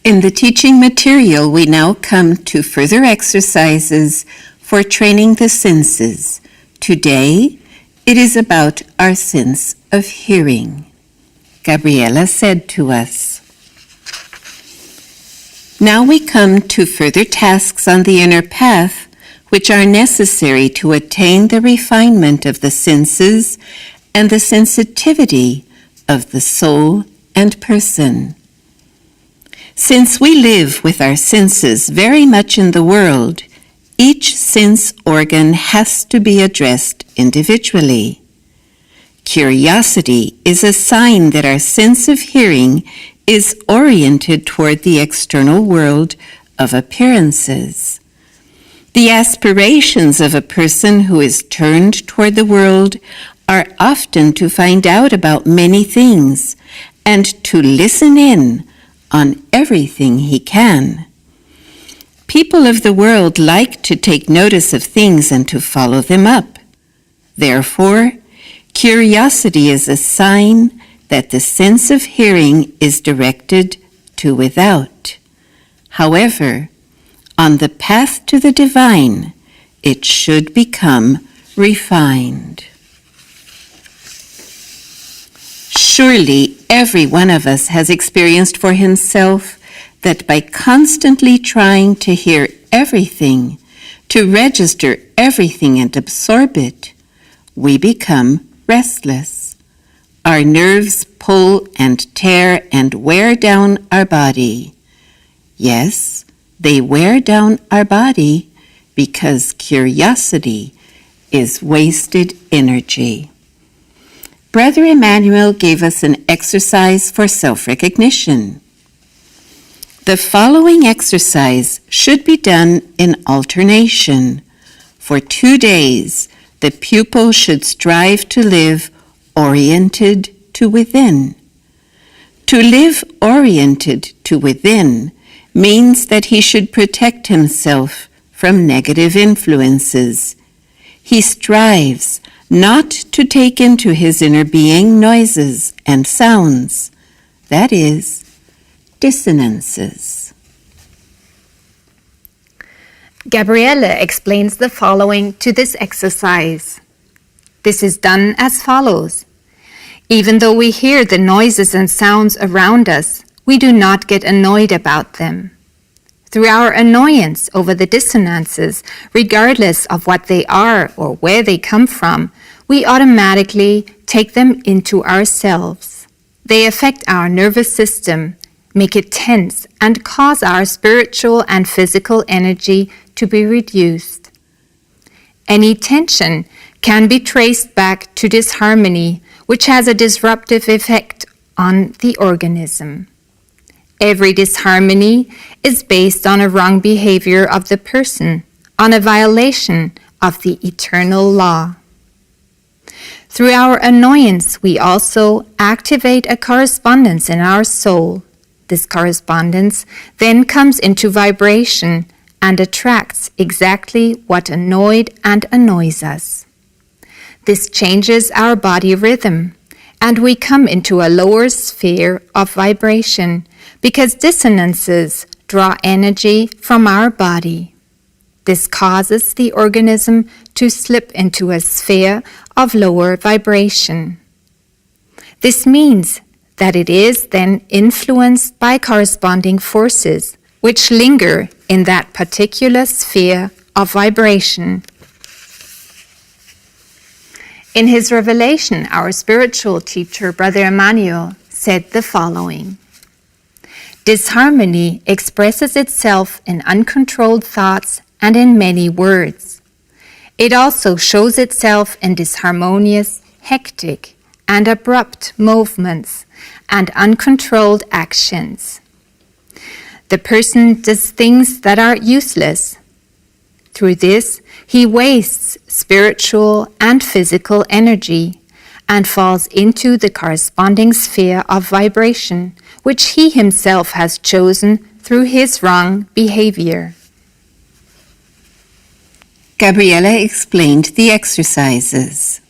In the teaching material, we now come to further exercises for training the senses. Today, it is about our sense of hearing. Gabriela said to us, "Now we come to further tasks on the inner path, which are necessary to attain the refinement of the senses and the sensitivity of the soul and person. Since we live with our senses very much in the world, each sense organ has to be addressed individually. Curiosity is a sign that our sense of hearing is oriented toward the external world of appearances. The aspirations of a person who is turned toward the world are often to find out about many things and to listen in on everything he can. People of the world like to take notice of things and to follow them up. Therefore, curiosity is a sign that the sense of hearing is directed to without. However, on the path to the divine, it should become refined. Surely every one of us has experienced for himself that by constantly trying to hear everything, to register everything and absorb it, we become restless. Our nerves pull and tear and wear down our body. Yes, they wear down our body because curiosity is wasted energy. Brother Emmanuel gave us an exercise for self-recognition. The following exercise should be done in alternation. For 2 days, the pupil should strive to live oriented to within. To live oriented to within means that he should protect himself from negative influences. He strives not to take into his inner being noises and sounds, that is, dissonances. Gabriela explains the following to this exercise. This is done as follows. Even though we hear the noises and sounds around us, we do not get annoyed about them. Through our annoyance over the dissonances, regardless of what they are or where they come from, we automatically take them into ourselves. They affect our nervous system, make it tense, and cause our spiritual and physical energy to be reduced. Any tension can be traced back to disharmony, which has a disruptive effect on the organism. Every disharmony is based on a wrong behavior of the person, on a violation of the eternal law. Through our annoyance, we also activate a correspondence in our soul. This correspondence then comes into vibration and attracts exactly what annoyed and annoys us. This changes our body rhythm, and we come into a lower sphere of vibration because dissonances draw energy from our body. This causes the organism to slip into a sphere of lower vibration. This means that it is then influenced by corresponding forces which linger in that particular sphere of vibration. In his revelation, our spiritual teacher, Brother Emmanuel, said the following: "Disharmony expresses itself in uncontrolled thoughts and in many words. It also shows itself in disharmonious, hectic, and abrupt movements and uncontrolled actions. The person does things that are useless. Through this, he wastes spiritual and physical energy and falls into the corresponding sphere of vibration, which he himself has chosen through his wrong behavior." Gabriela explained the exercises.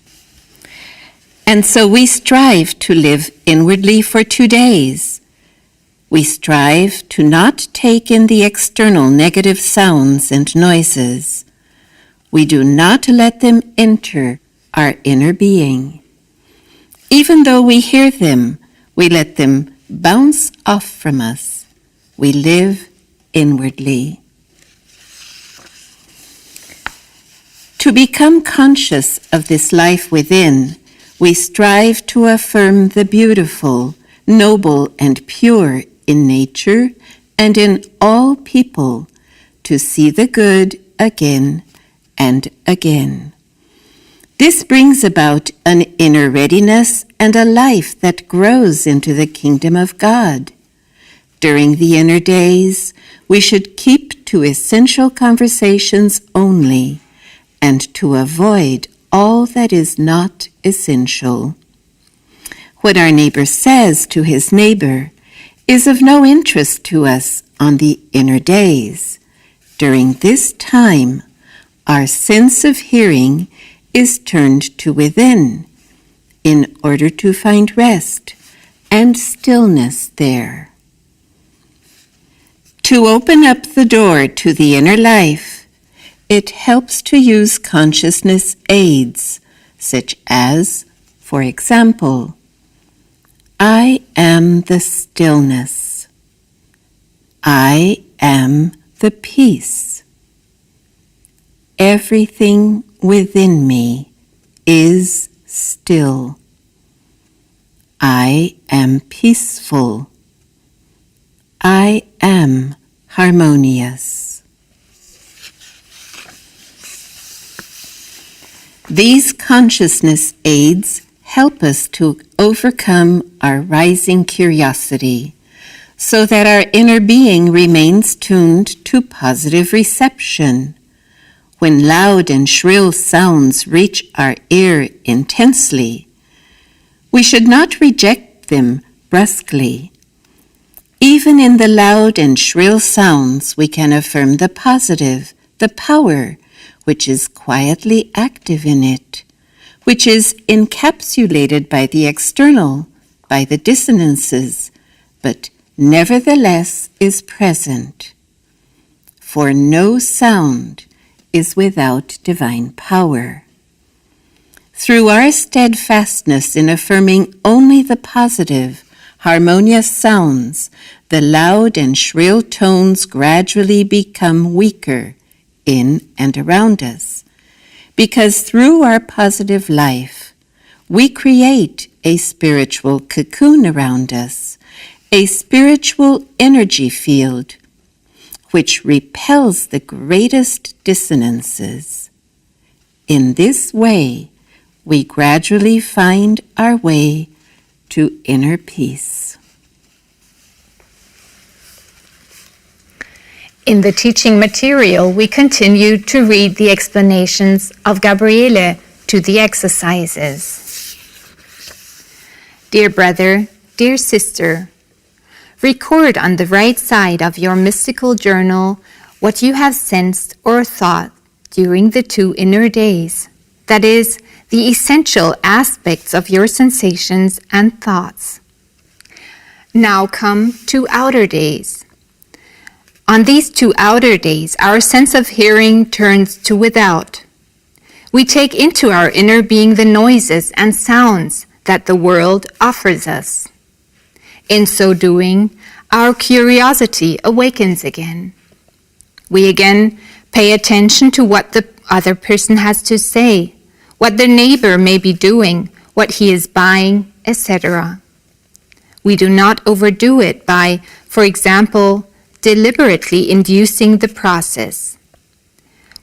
And so we strive to live inwardly for 2 days. We strive to not take in the external negative sounds and noises. We do not let them enter our inner being. Even though we hear them, we let them bounce off from us. We live inwardly. To become conscious of this life within, we strive to affirm the beautiful, noble, and pure in nature and in all people, to see the good again and again. This brings about an inner readiness and a life that grows into the kingdom of God. During the inner days, we should keep to essential conversations only and to avoid all that is not essential. What our neighbor says to his neighbor is of no interest to us on the inner days. During this time, our sense of hearing is turned to within in order to find rest and stillness there. To open up the door to the inner life, it helps to use consciousness aids, such as, for example, I am the stillness. I am the peace. Everything within me is still. I am peaceful. I am harmonious. These consciousness aids help us to overcome our rising curiosity so that our inner being remains tuned to positive reception. When loud and shrill sounds reach our ear intensely, we should not reject them brusquely. Even in the loud and shrill sounds, we can affirm the positive, the power, which is quietly active in it, which is encapsulated by the external, by the dissonances, but nevertheless is present. For no sound is without divine power. Through our steadfastness in affirming only the positive, harmonious sounds, the loud and shrill tones gradually become weaker in and around us, because through our positive life, we create a spiritual cocoon around us, a spiritual energy field, which repels the greatest dissonances. In this way, we gradually find our way to inner peace. In the teaching material, we continue to read the explanations of Gabriele to the exercises. Dear brother, dear sister, record on the right side of your mystical journal what you have sensed or thought during the 2 inner days, that is, the essential aspects of your sensations and thoughts. Now come 2 outer days. On these 2 outer days, our sense of hearing turns to without. We take into our inner being the noises and sounds that the world offers us. In so doing, our curiosity awakens again. We again pay attention to what the other person has to say, what the neighbor may be doing, what he is buying, etc. We do not overdo it by, for example, deliberately inducing the process.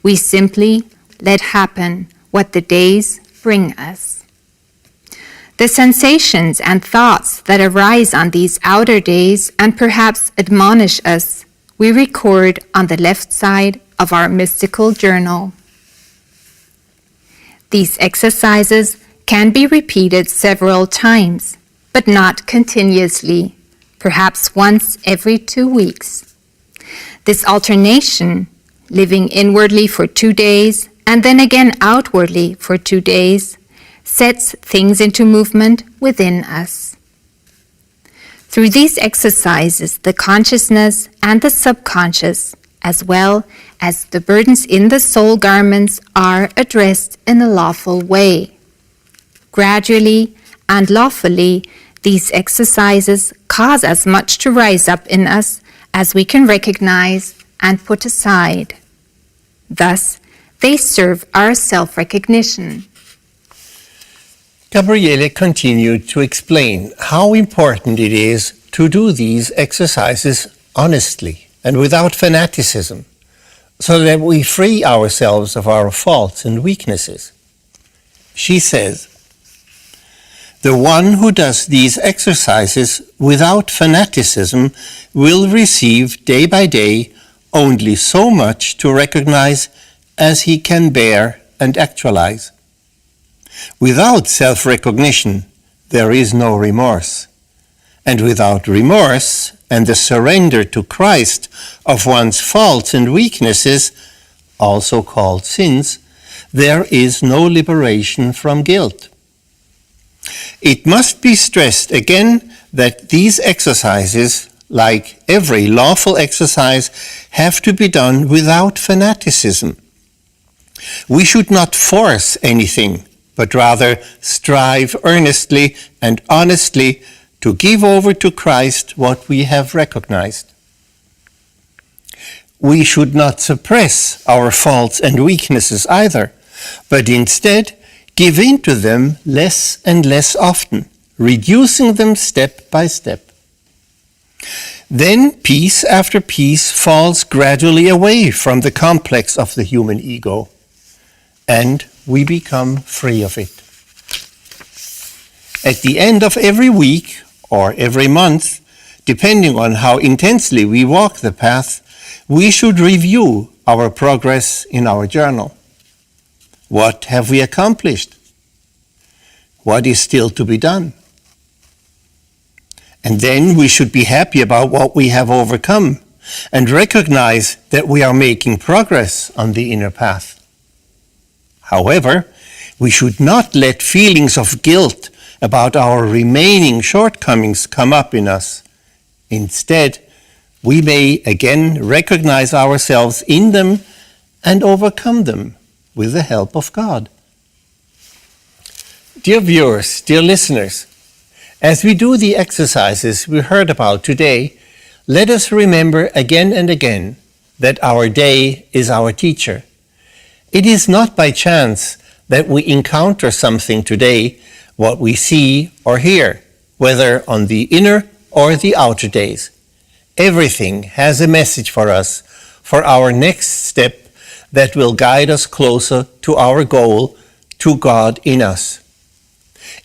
We simply let happen what the days bring us. The sensations and thoughts that arise on these outer days and perhaps admonish us, we record on the left side of our mystical journal. These exercises can be repeated several times, but not continuously, perhaps once every 2 weeks. This alternation, living inwardly for 2 days and then again outwardly for 2 days, sets things into movement within us. Through these exercises, the consciousness and the subconscious, as well as the burdens in the soul garments, are addressed in a lawful way. Gradually and lawfully, these exercises cause as much to rise up in us as we can recognize and put aside. Thus, they serve our self-recognition. Gabriele continued to explain how important it is to do these exercises honestly and without fanaticism, so that we free ourselves of our faults and weaknesses. She says, "The one who does these exercises without fanaticism will receive day by day only so much to recognize as he can bear and actualize. Without self-recognition, there is no remorse. And without remorse and the surrender to Christ of one's faults and weaknesses, also called sins, there is no liberation from guilt." It must be stressed again that these exercises, like every lawful exercise, have to be done without fanaticism. We should not force anything, but rather strive earnestly and honestly to give over to Christ what we have recognized. We should not suppress our faults and weaknesses either, but instead give in to them less and less often, reducing them step by step. Then piece after piece falls gradually away from the complex of the human ego, and we become free of it. At the end of every week or every month, depending on how intensely we walk the path, we should review our progress in our journal. What have we accomplished? What is still to be done? And then we should be happy about what we have overcome and recognize that we are making progress on the inner path. However, we should not let feelings of guilt about our remaining shortcomings come up in us. Instead, we may again recognize ourselves in them and overcome them with the help of God. Dear viewers, dear listeners, as we do the exercises we heard about today, let us remember again and again that our day is our teacher. It is not by chance that we encounter something today, what we see or hear, whether on the inner or the outer days. Everything has a message for us, for our next step that will guide us closer to our goal, to God in us.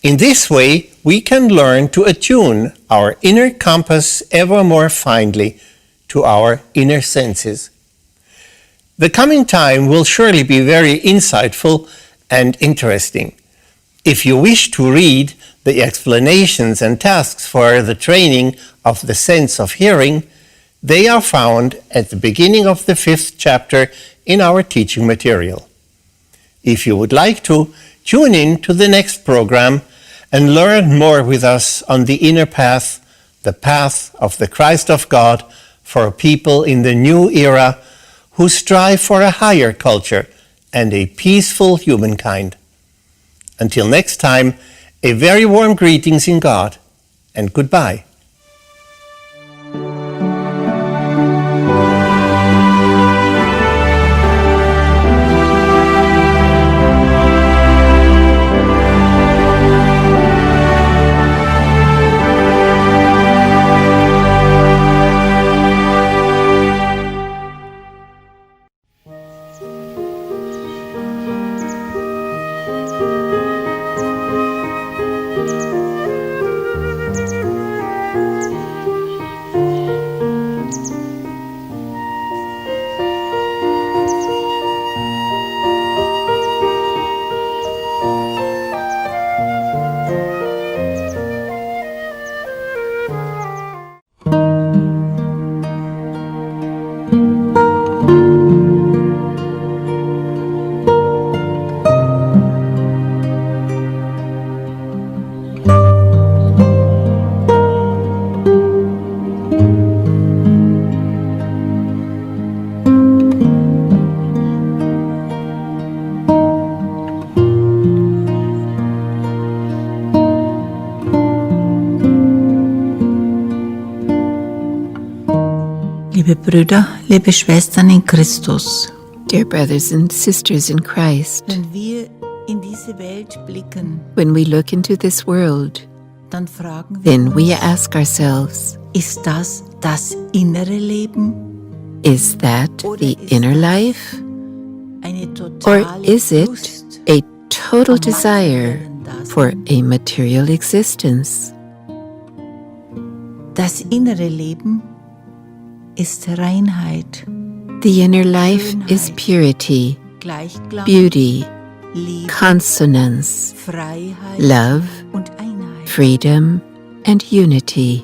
In this way, we can learn to attune our inner compass ever more finely to our inner senses. The coming time will surely be very insightful and interesting. If you wish to read the explanations and tasks for the training of the sense of hearing, They are found at the beginning of the 5th chapter in our teaching material. If you would like to, tune in to the next program and learn more with us on the inner path, the path of the Christ of God for people in the new era who strive for a higher culture and a peaceful humankind. Until next time, a very warm greetings in God, and goodbye. Liebe Brüder, liebe Schwestern in Christus, Dear brothers and sisters in Christ, wenn wir in diese Welt blicken, when we look into this world, dann fragen wir then we uns, ask ourselves, ist das das innere Leben? is that the inner life? Eine Or totale is it Lust a total am desire materiellen Dasein? for a material existence? Das innere Leben ist Reinheit, The inner life is purity, Gleichklang, beauty, Liebe, consonance, Freiheit love, und Einheit. freedom, and unity.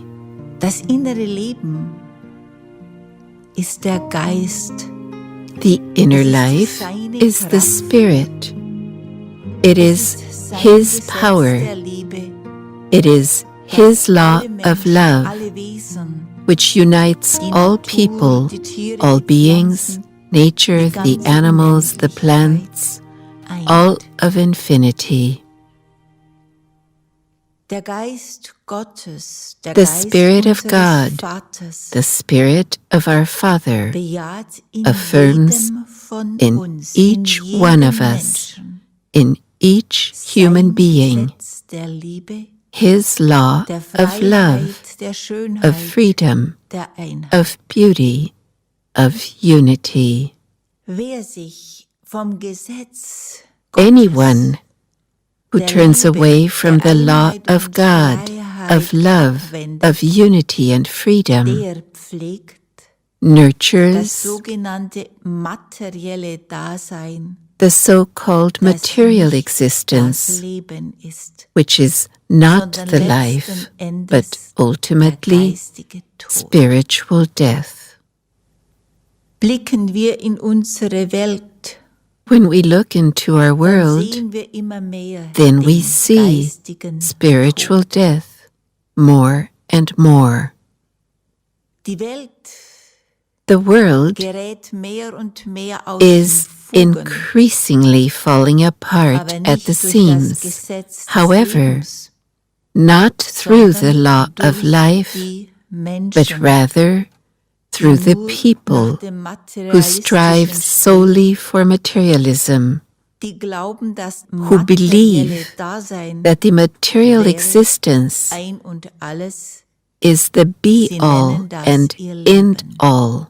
Das innere Leben ist der Geist. The inner life is the Spirit. It is His power. It is His law of love, which unites all people, all beings, nature, the animals, the plants, all of infinity. Der Geist Gottes, der The Geist Spirit of unseres God, Vaters, the Spirit of our Father, bejaht in affirms jedem von in uns, each in jedem one of us, Menschen, in each human sein being, Gesetz der Liebe, His law der of love, Freiheit, der Schönheit, of freedom, der Einheit. of beauty, of unity. Wer sich vom Gesetz Anyone who der turns Liebe, away from der the law Einheit of und God, Freiheit of love, abwendet, of unity and freedom, der pflegt das nurtures sogenannte materielle Dasein, the so-called das material nicht das existence, Leben ist, which is not sondern the life, letzten Endes but der ultimately geistige Tod. spiritual death. Blicken wir in unsere Welt, When we look into our dann world, sehen wir immer mehr then den we see geistigen spiritual Tod. death more and more. Die Welt The world gerät mehr und mehr aus is den Fugen, increasingly falling apart aber at nicht the durch das seams, Gesetz des however, Lebens, not through the sondern law of durch life, die but Menschen, rather through die the nur people nach dem who strive materialistischen solely for materialism, die glauben, das who materielle believe Dasein that the material wäre existence ein und alles. is the be-all nennen das and ihr Leben. end-all,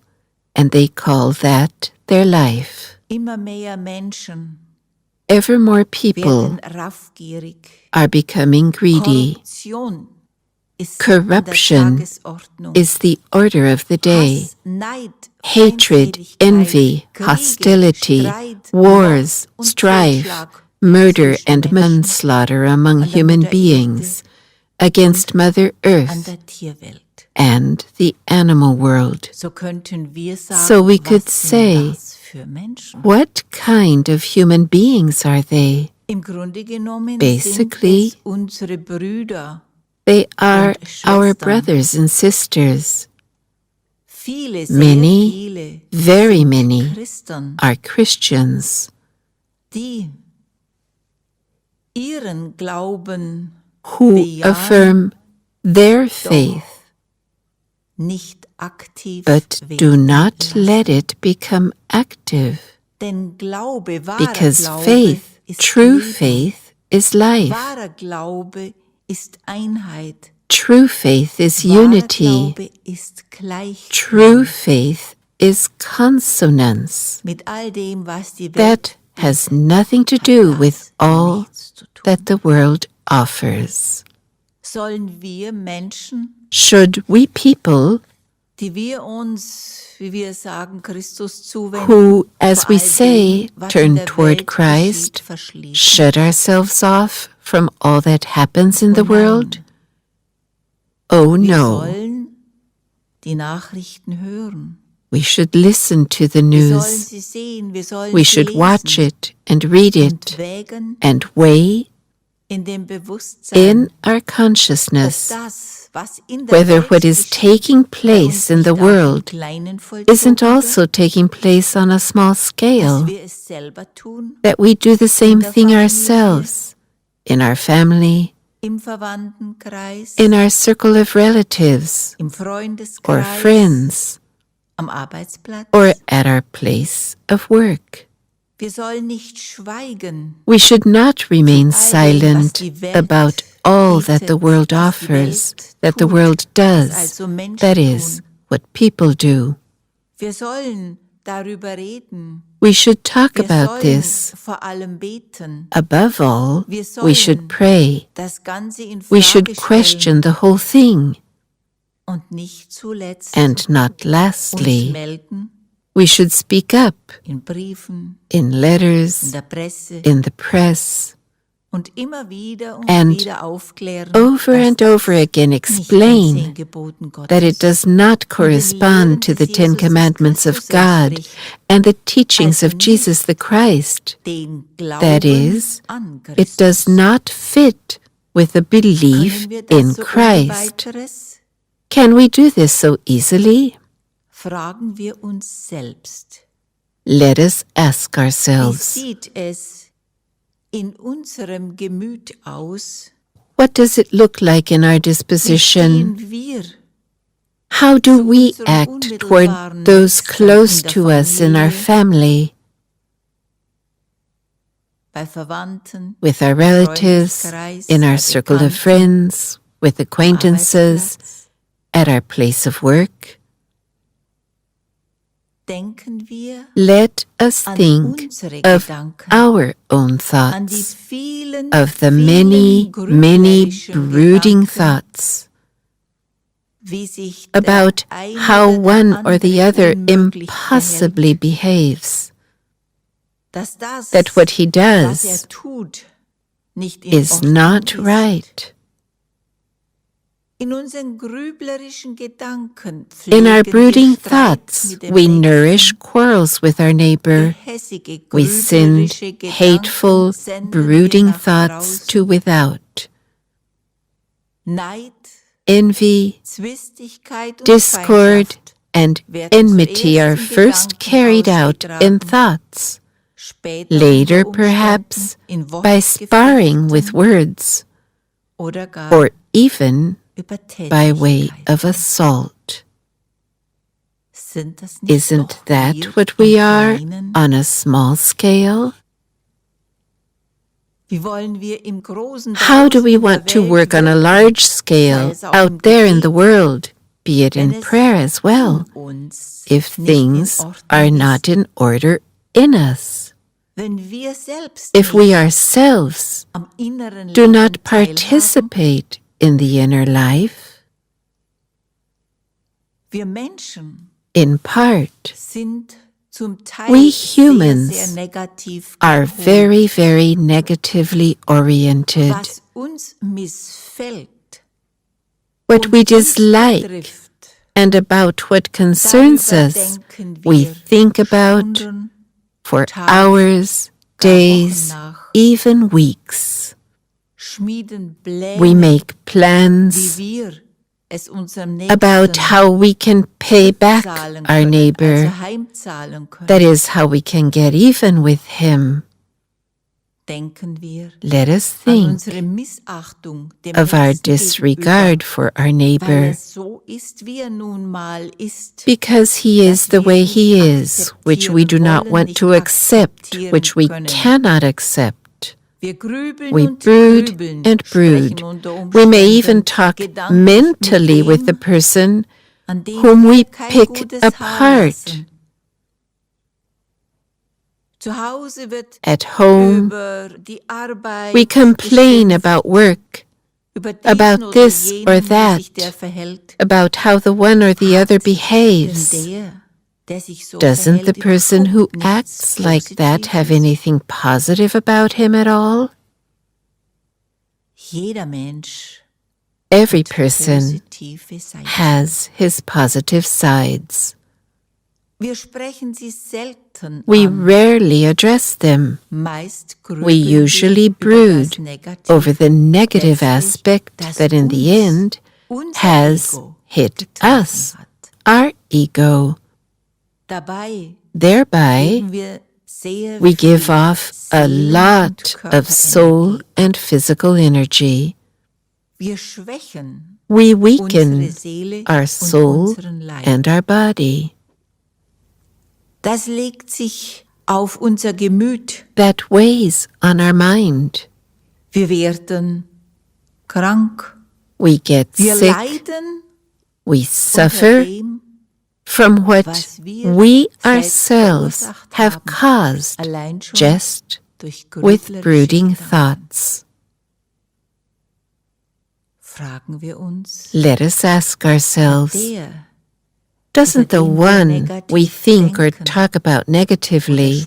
and they call that their life. Immer mehr Menschen Ever more people werden raffgierig. are becoming greedy. Korruption ist Corruption an der Tagesordnung. is the order of the day. Hass, Neid, Hatred, Feindseligkeit, envy, Kriege, hostility, Streit, wars, Mord und strife, Totschlag murder zwischen and Menschen manslaughter among an der human Mutter beings, Erde against Mother an Earth der Tierwelt. and the animal world. So könnten wir sagen, So we could was sind say, das für Menschen? what kind of human beings are they? Im Grunde genommen Basically, sind es unsere Brüder. They are Und our Schwestern. brothers and sisters. Viele, sehr Many, viele very sind many, Christen, are Christians die ihren Glauben who bejahen, affirm their faith, nicht aktiv but werden do not lassen. let it become active. Denn Glaube, wahrer Because Glaube faith, ist true Leben. faith, is life. Wahrer Glaube ist Einheit. True faith is Wahrer unity. Glaube ist Gleichklang. True faith is consonance. Mit all dem, was die Welt That has nothing to do with hat all nichts zu tun. that the world offers. Sollen wir Menschen, Should we people die wir uns, wie wir sagen, Christus zuwenden, who, as vor we all say, dem, was in turn der toward Welt Christ, geschieht, verschließen? shut ourselves off from all that happens in the Oh nein. world? Oh Wir no, sollen die Nachrichten hören. we should listen to the Wir sollen news. sie sehen, wir sollen We sie should watch lesen it and read und it wägen and weigh in dem Bewusstsein, in our ob consciousness das, was in der whether Welt what is geschieht, taking bei uns place in nicht the auch im world Kleinen vollzogen isn't also wird, taking place on a small dass scale, wir es selber tun, that we do the same der thing Familie, ourselves, in our family, im Verwandtenkreis, in our circle of relatives im or Freundeskreis, friends, am Arbeitsplatz. or at our place of work. Wir sollen nicht schweigen We should not remain all dem, was silent die Welt about all that the bietet, world was die offers, Welt that the tut, world was does, also Menschen that is, tun. what people do. Wir sollen darüber reden. We should talk Wir about sollen this. vor allem beten. Above all, Wir we should sollen pray. das Ganze in We Frage should question stellen the whole thing. und nicht zuletzt And not uns lastly, melden we should speak up in Briefen, in in letters, der Presse in the press, und immer wieder und and wieder aufklären, over dass and over again nicht den explain 10 Geboten Gottes that it does not correspond to the Ten Commandments of God and the teachings of Jesus the Christ. den That Glauben is, an it Christus. does not fit with the belief Können wir das in so ohne Christ. weiteres? Can we do this so easily? Fragen wir uns selbst. Let us ask Wie ourselves, sieht es in unserem Gemüt aus? what does it look like in our Wie disposition? stehen wir How do zu we unseren act toward unmittelbaren those Nächsten close in der to us in our Familie, family, bei Verwandten, with our relatives, Freundeskreis, in our bei circle of Bekannten, friends, with acquaintances, Arbeitsplatz? at our place of work? Denken wir Let us an think unsere of Gedanken, our own an die thoughts, vielen, of the vielen many grüblerischen brooding Gedanken, thoughts wie sich about der eine how oder der one or the andere other unmöglich impossibly verhält, behaves, dass das, that what he was does tut, nicht in is Ordnung not ist. right. In unseren grüblerischen Gedanken In our pflegen wir brooding Streit thoughts, mit dem we Nächsten. nourish quarrels with our neighbor. Gehässige, We send grüblerische Gedanken hateful, senden wir brooding nach thoughts draußen. to without. Neid, Envy, Zwistigkeit und discord, Feindschaft and werden enmity zuerst are in first Gedanken carried out in ausgetragen, thoughts, später later unter perhaps Umständen in by sparring with Wortgefechten words, oder gar or even über by way Tätlichkeit. of assault. Sind das nicht Isn't doch that wir what we im are Kleinen? on a small scale? Wie wollen wir im großen How do draußen we in der want to Welt work on a wirken, large scale sei es auch im out there in the Gebet, world, be it wenn in es prayer as well, in uns if nicht in things Ordnung are ist? not in order in us? Wenn wir selbst If nicht we ourselves am inneren do Leben not teilhaben, participate in the inner life, wir Menschen in part, sind zum Teil we sehr, humans sehr negativ are gepolt. very, very negatively oriented. Was uns missfällt, what we dislike, and about what concerns us, we think about for hours, days, even weeks. We make plans about how we can pay back our neighbor, that is, how we can get even with him. Let us think of our disregard for our neighbor, because he is the way he is, which we do not want to accept, which we cannot accept. We brood and brood. We may even talk mentally with the person whom we pick apart. At home, we complain about work, about this or that, about how the one or the other behaves. Doesn't the person who acts like that have anything positive about him at all? Every person has his positive sides. We rarely address them. We usually brood over the negative aspect that in the end has hit us, our ego. Thereby, we give off a lot of soul and physical energy. We weaken our soul and our body. That weighs on our mind. We get sick. We suffer from what we ourselves have caused just with brooding thoughts. Let us ask ourselves, doesn't the one we think or talk about negatively,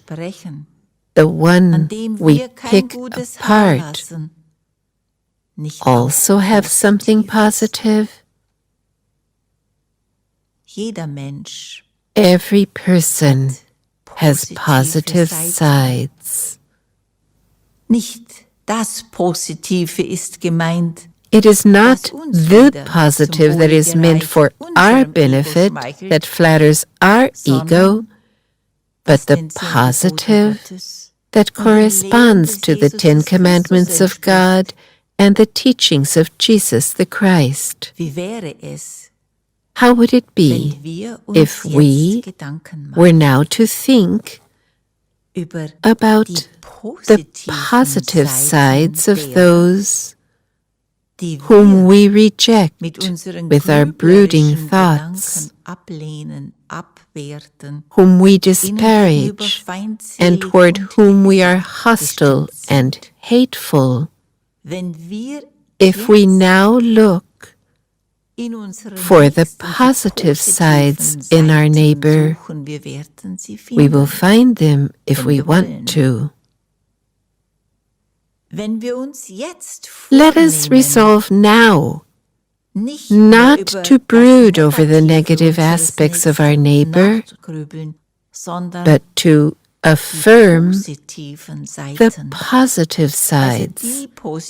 the one we pick apart, also have something positive? Every person has positive sides. It is not the positive that is meant for our benefit, that flatters our ego, but the positive that corresponds to the 10 Commandments of God and the teachings of Jesus the Christ. How would it be if we were now to think about the positive sides of those whom we reject with our brooding thoughts, whom we disparage, and toward whom we are hostile and hateful? If we now look for the positive sides in our neighbor, we will find them if we want to. Let us resolve now not to brood over the negative aspects of our neighbor, but to affirm the positive sides,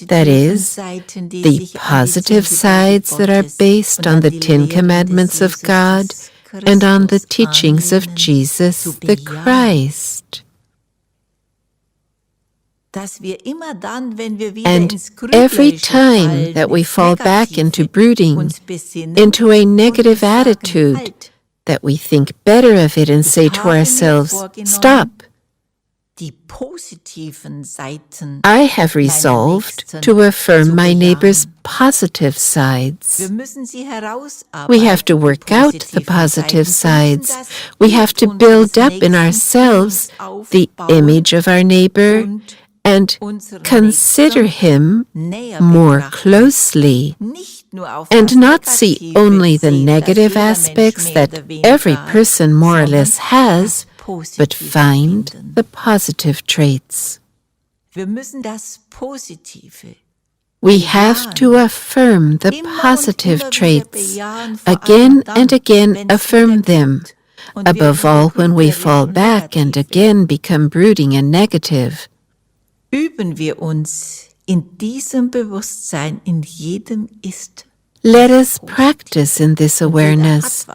that is, the positive sides that are based on the 10 Commandments of God and on the teachings of Jesus the Christ. And every time that we fall back into brooding, into a negative attitude, that we think better of it and say to ourselves, stop. I have resolved to affirm my neighbor's positive sides. We have to work out the positive sides. We have to build up in ourselves the image of our neighbor and consider him more closely, and not see only the negative aspects that every person more or less has, but find the positive traits. We have to affirm the positive traits. Again and again affirm them. Above all, when we fall back and again become brooding and negative. Üben wir uns in diesem Bewusstsein in jedem Ist. Let us practice in this awareness.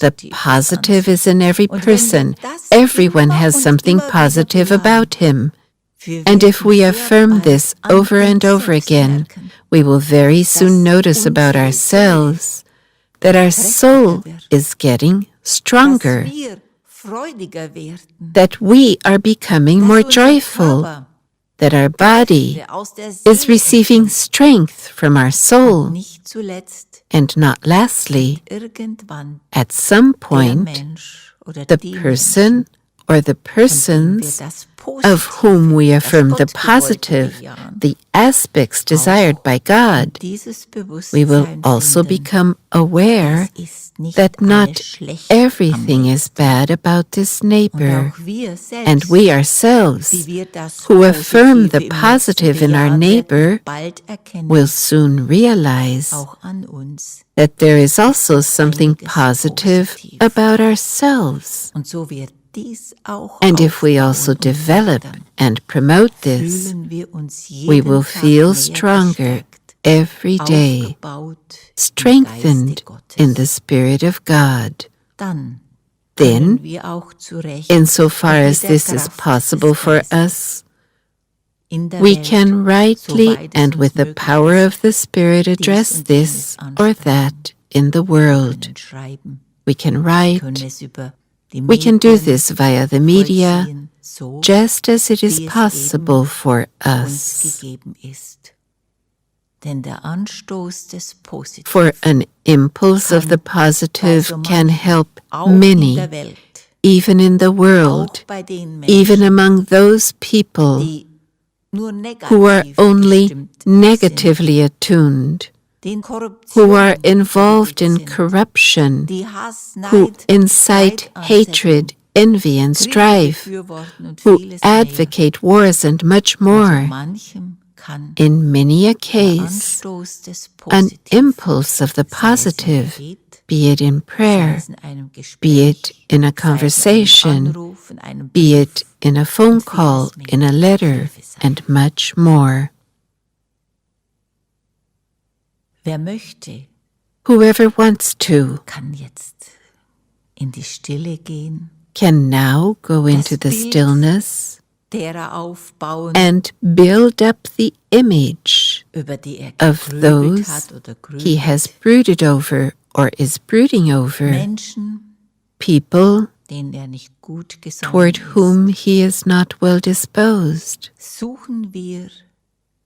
The positive is in every person. Everyone has something positive about him. And if we affirm this over and over again, we will very soon notice about ourselves that our soul is getting stronger, that we are becoming more joyful, that our body is receiving strength from our soul, and not lastly, at some point, the person or the persons of whom we affirm the positive, the aspects desired by God, we will also become aware that not everything is bad about this neighbor, and we ourselves, who affirm the positive in our neighbor, will soon realize that there is also something positive about ourselves. And if we also develop and promote this, we will feel stronger every day, strengthened in the Spirit of God. Then, insofar as this is possible for us, we can rightly and with the power of the Spirit address this or that in the world. We can write. We can do this via the media, just as it is possible for us. For an impulse of the positive can help many, even in the world, even among those people who are only negatively attuned, who are involved in corruption, who incite hatred, envy, and strife, who advocate wars and much more. In many a case, an impulse of the positive, be it in prayer, be it in a conversation, be it in a phone call, in a letter, and much more. Whoever wants to can now go into the stillness and build up the image of those he has brooded over or is brooding over, people toward whom he is not well disposed.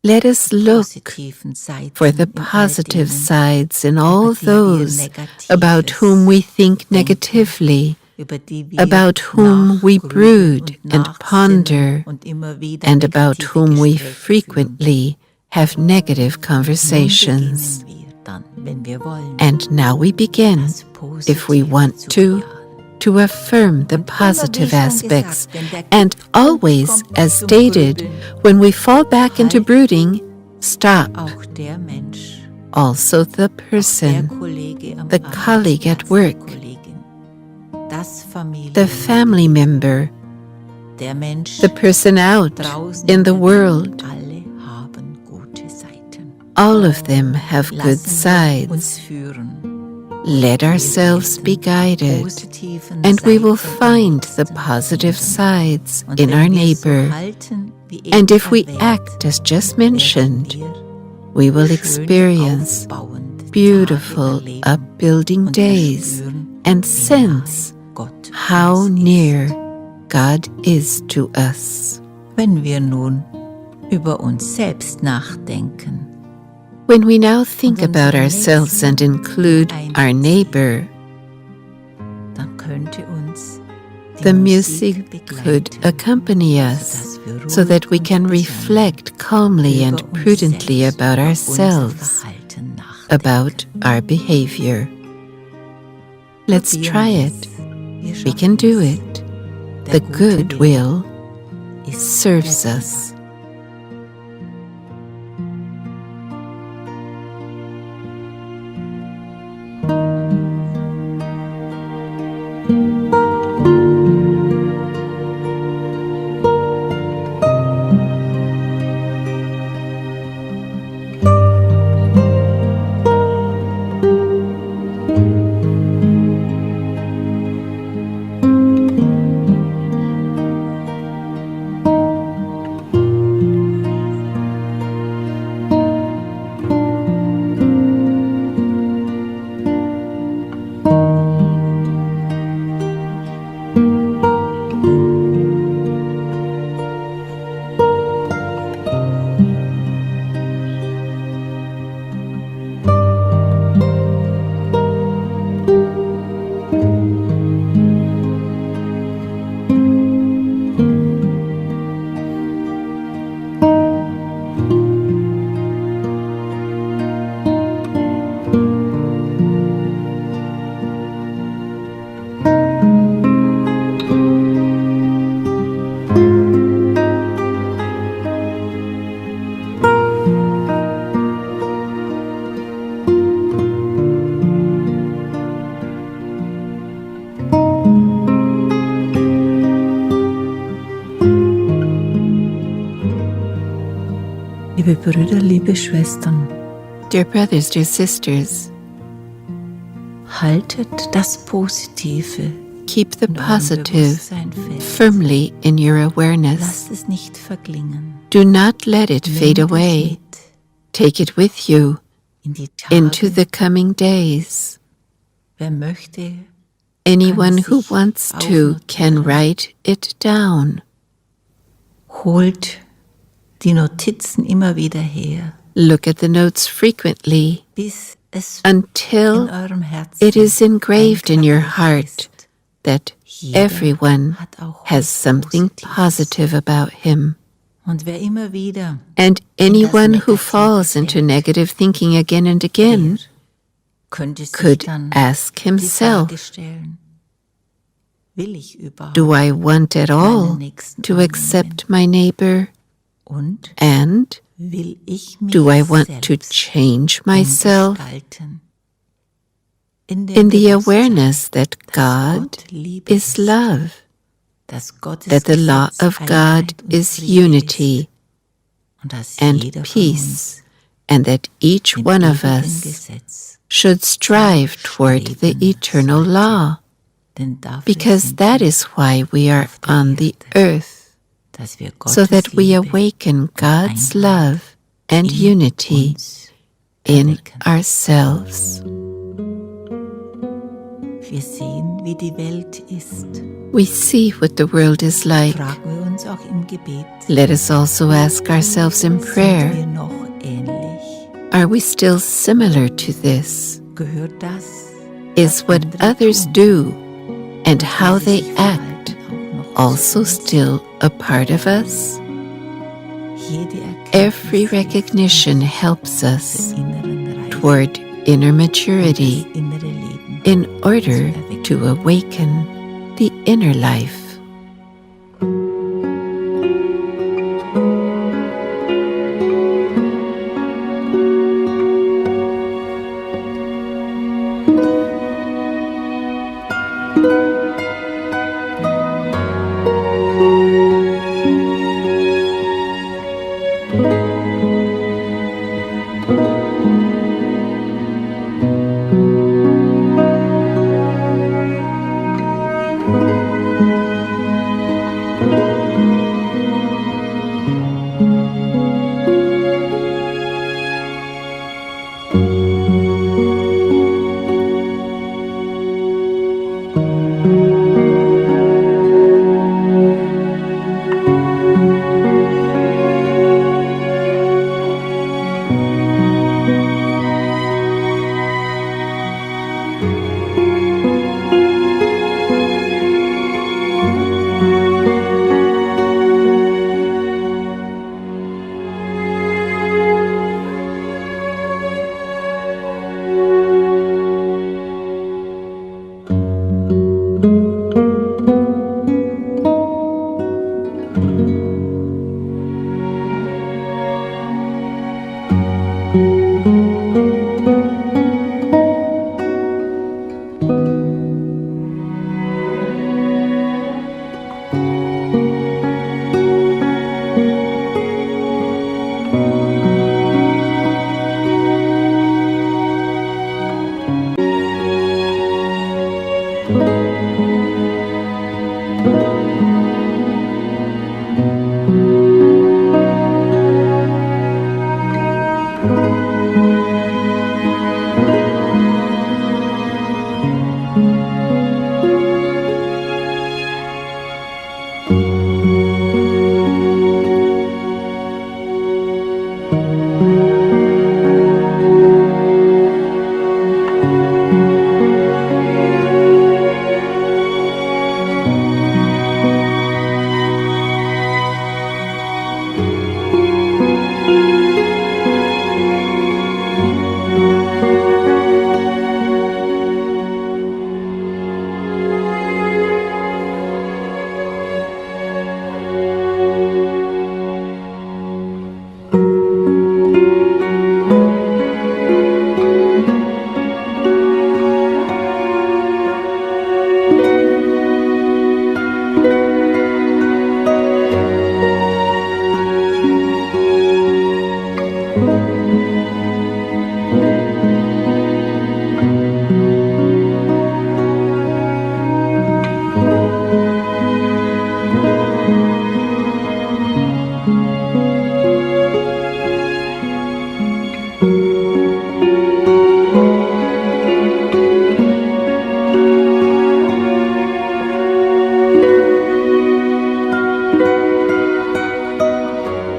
Let us look for the positive sides in all those about whom we think negatively, about whom we brood and ponder, and about whom we frequently have negative conversations. And now we begin, if we want to affirm the positive aspects, and always, as stated, when we fall back into brooding, stop. Also the person, the colleague at work, the family member, the person out in the world. All of them have good sides. Let ourselves be guided, and we will find the positive sides in our neighbor. And if we act as just mentioned, we will experience beautiful upbuilding days and sense how near God is to us. Wenn wir nun über uns selbst nachdenken, when we now think about ourselves and include our neighbor, the music could accompany us so that we can reflect calmly and prudently about ourselves, about our behavior. Let's try it. We can do it. The good will serves us. Liebe Brüder, liebe Schwestern, Dear brothers, dear sisters, haltet das Positive keep the in eurem positive Bewusstsein fest. firmly in your awareness. Lasst es nicht verklingen. Do not let it fade Nehmt es away. mit Take it with you in die Tage. into the coming days. Wer möchte, Anyone who sich wants to can aufnotieren. write it down. holt die Notizen immer wieder her, Look at the notes frequently bis es until in eurem Herzen it is engraved in your heart ist. that Jeder everyone hat auch has was something Positives. positive about him. Und wer immer wieder And anyone who Negative falls into fällt, negative thinking again and again könnte sich could dann ask die Frage himself, stellen, will ich überhaupt do I want at all Nächsten to annehmen? accept my neighbor? Und And will ich mich do I want to selbst change myself umgestalten? In dem in the Bewusstsein, awareness that dass God Gott Liebe is love, dass Gottes that the law Gesetz of God Einheit und is Friede unity ist und dass and jeder von peace, and that each uns one dem of ewigen us Gesetz, should strive toward the eternal law, denn dafür because sind that wir, is why we are auf der on the Erde, earth, dass wir so Gottes that we Liebe awaken God's Einheit love and in unity uns in erwecken. ourselves. Wir sehen, wie die Welt ist. We see what the world is like. Fragen wir uns auch im Gebet, Let us also ask ourselves in sind prayer, wir noch ähnlich? are we still similar to this? Gehört das, Is what andere others tun, do and wie how sie they sich act verhalten, auch noch also zu uns? still a part of us? Jede Every Erkenntnis recognition helps zur us inneren Reife toward inner und maturity das innere Leben in order zu erwecken. to awaken the inner life.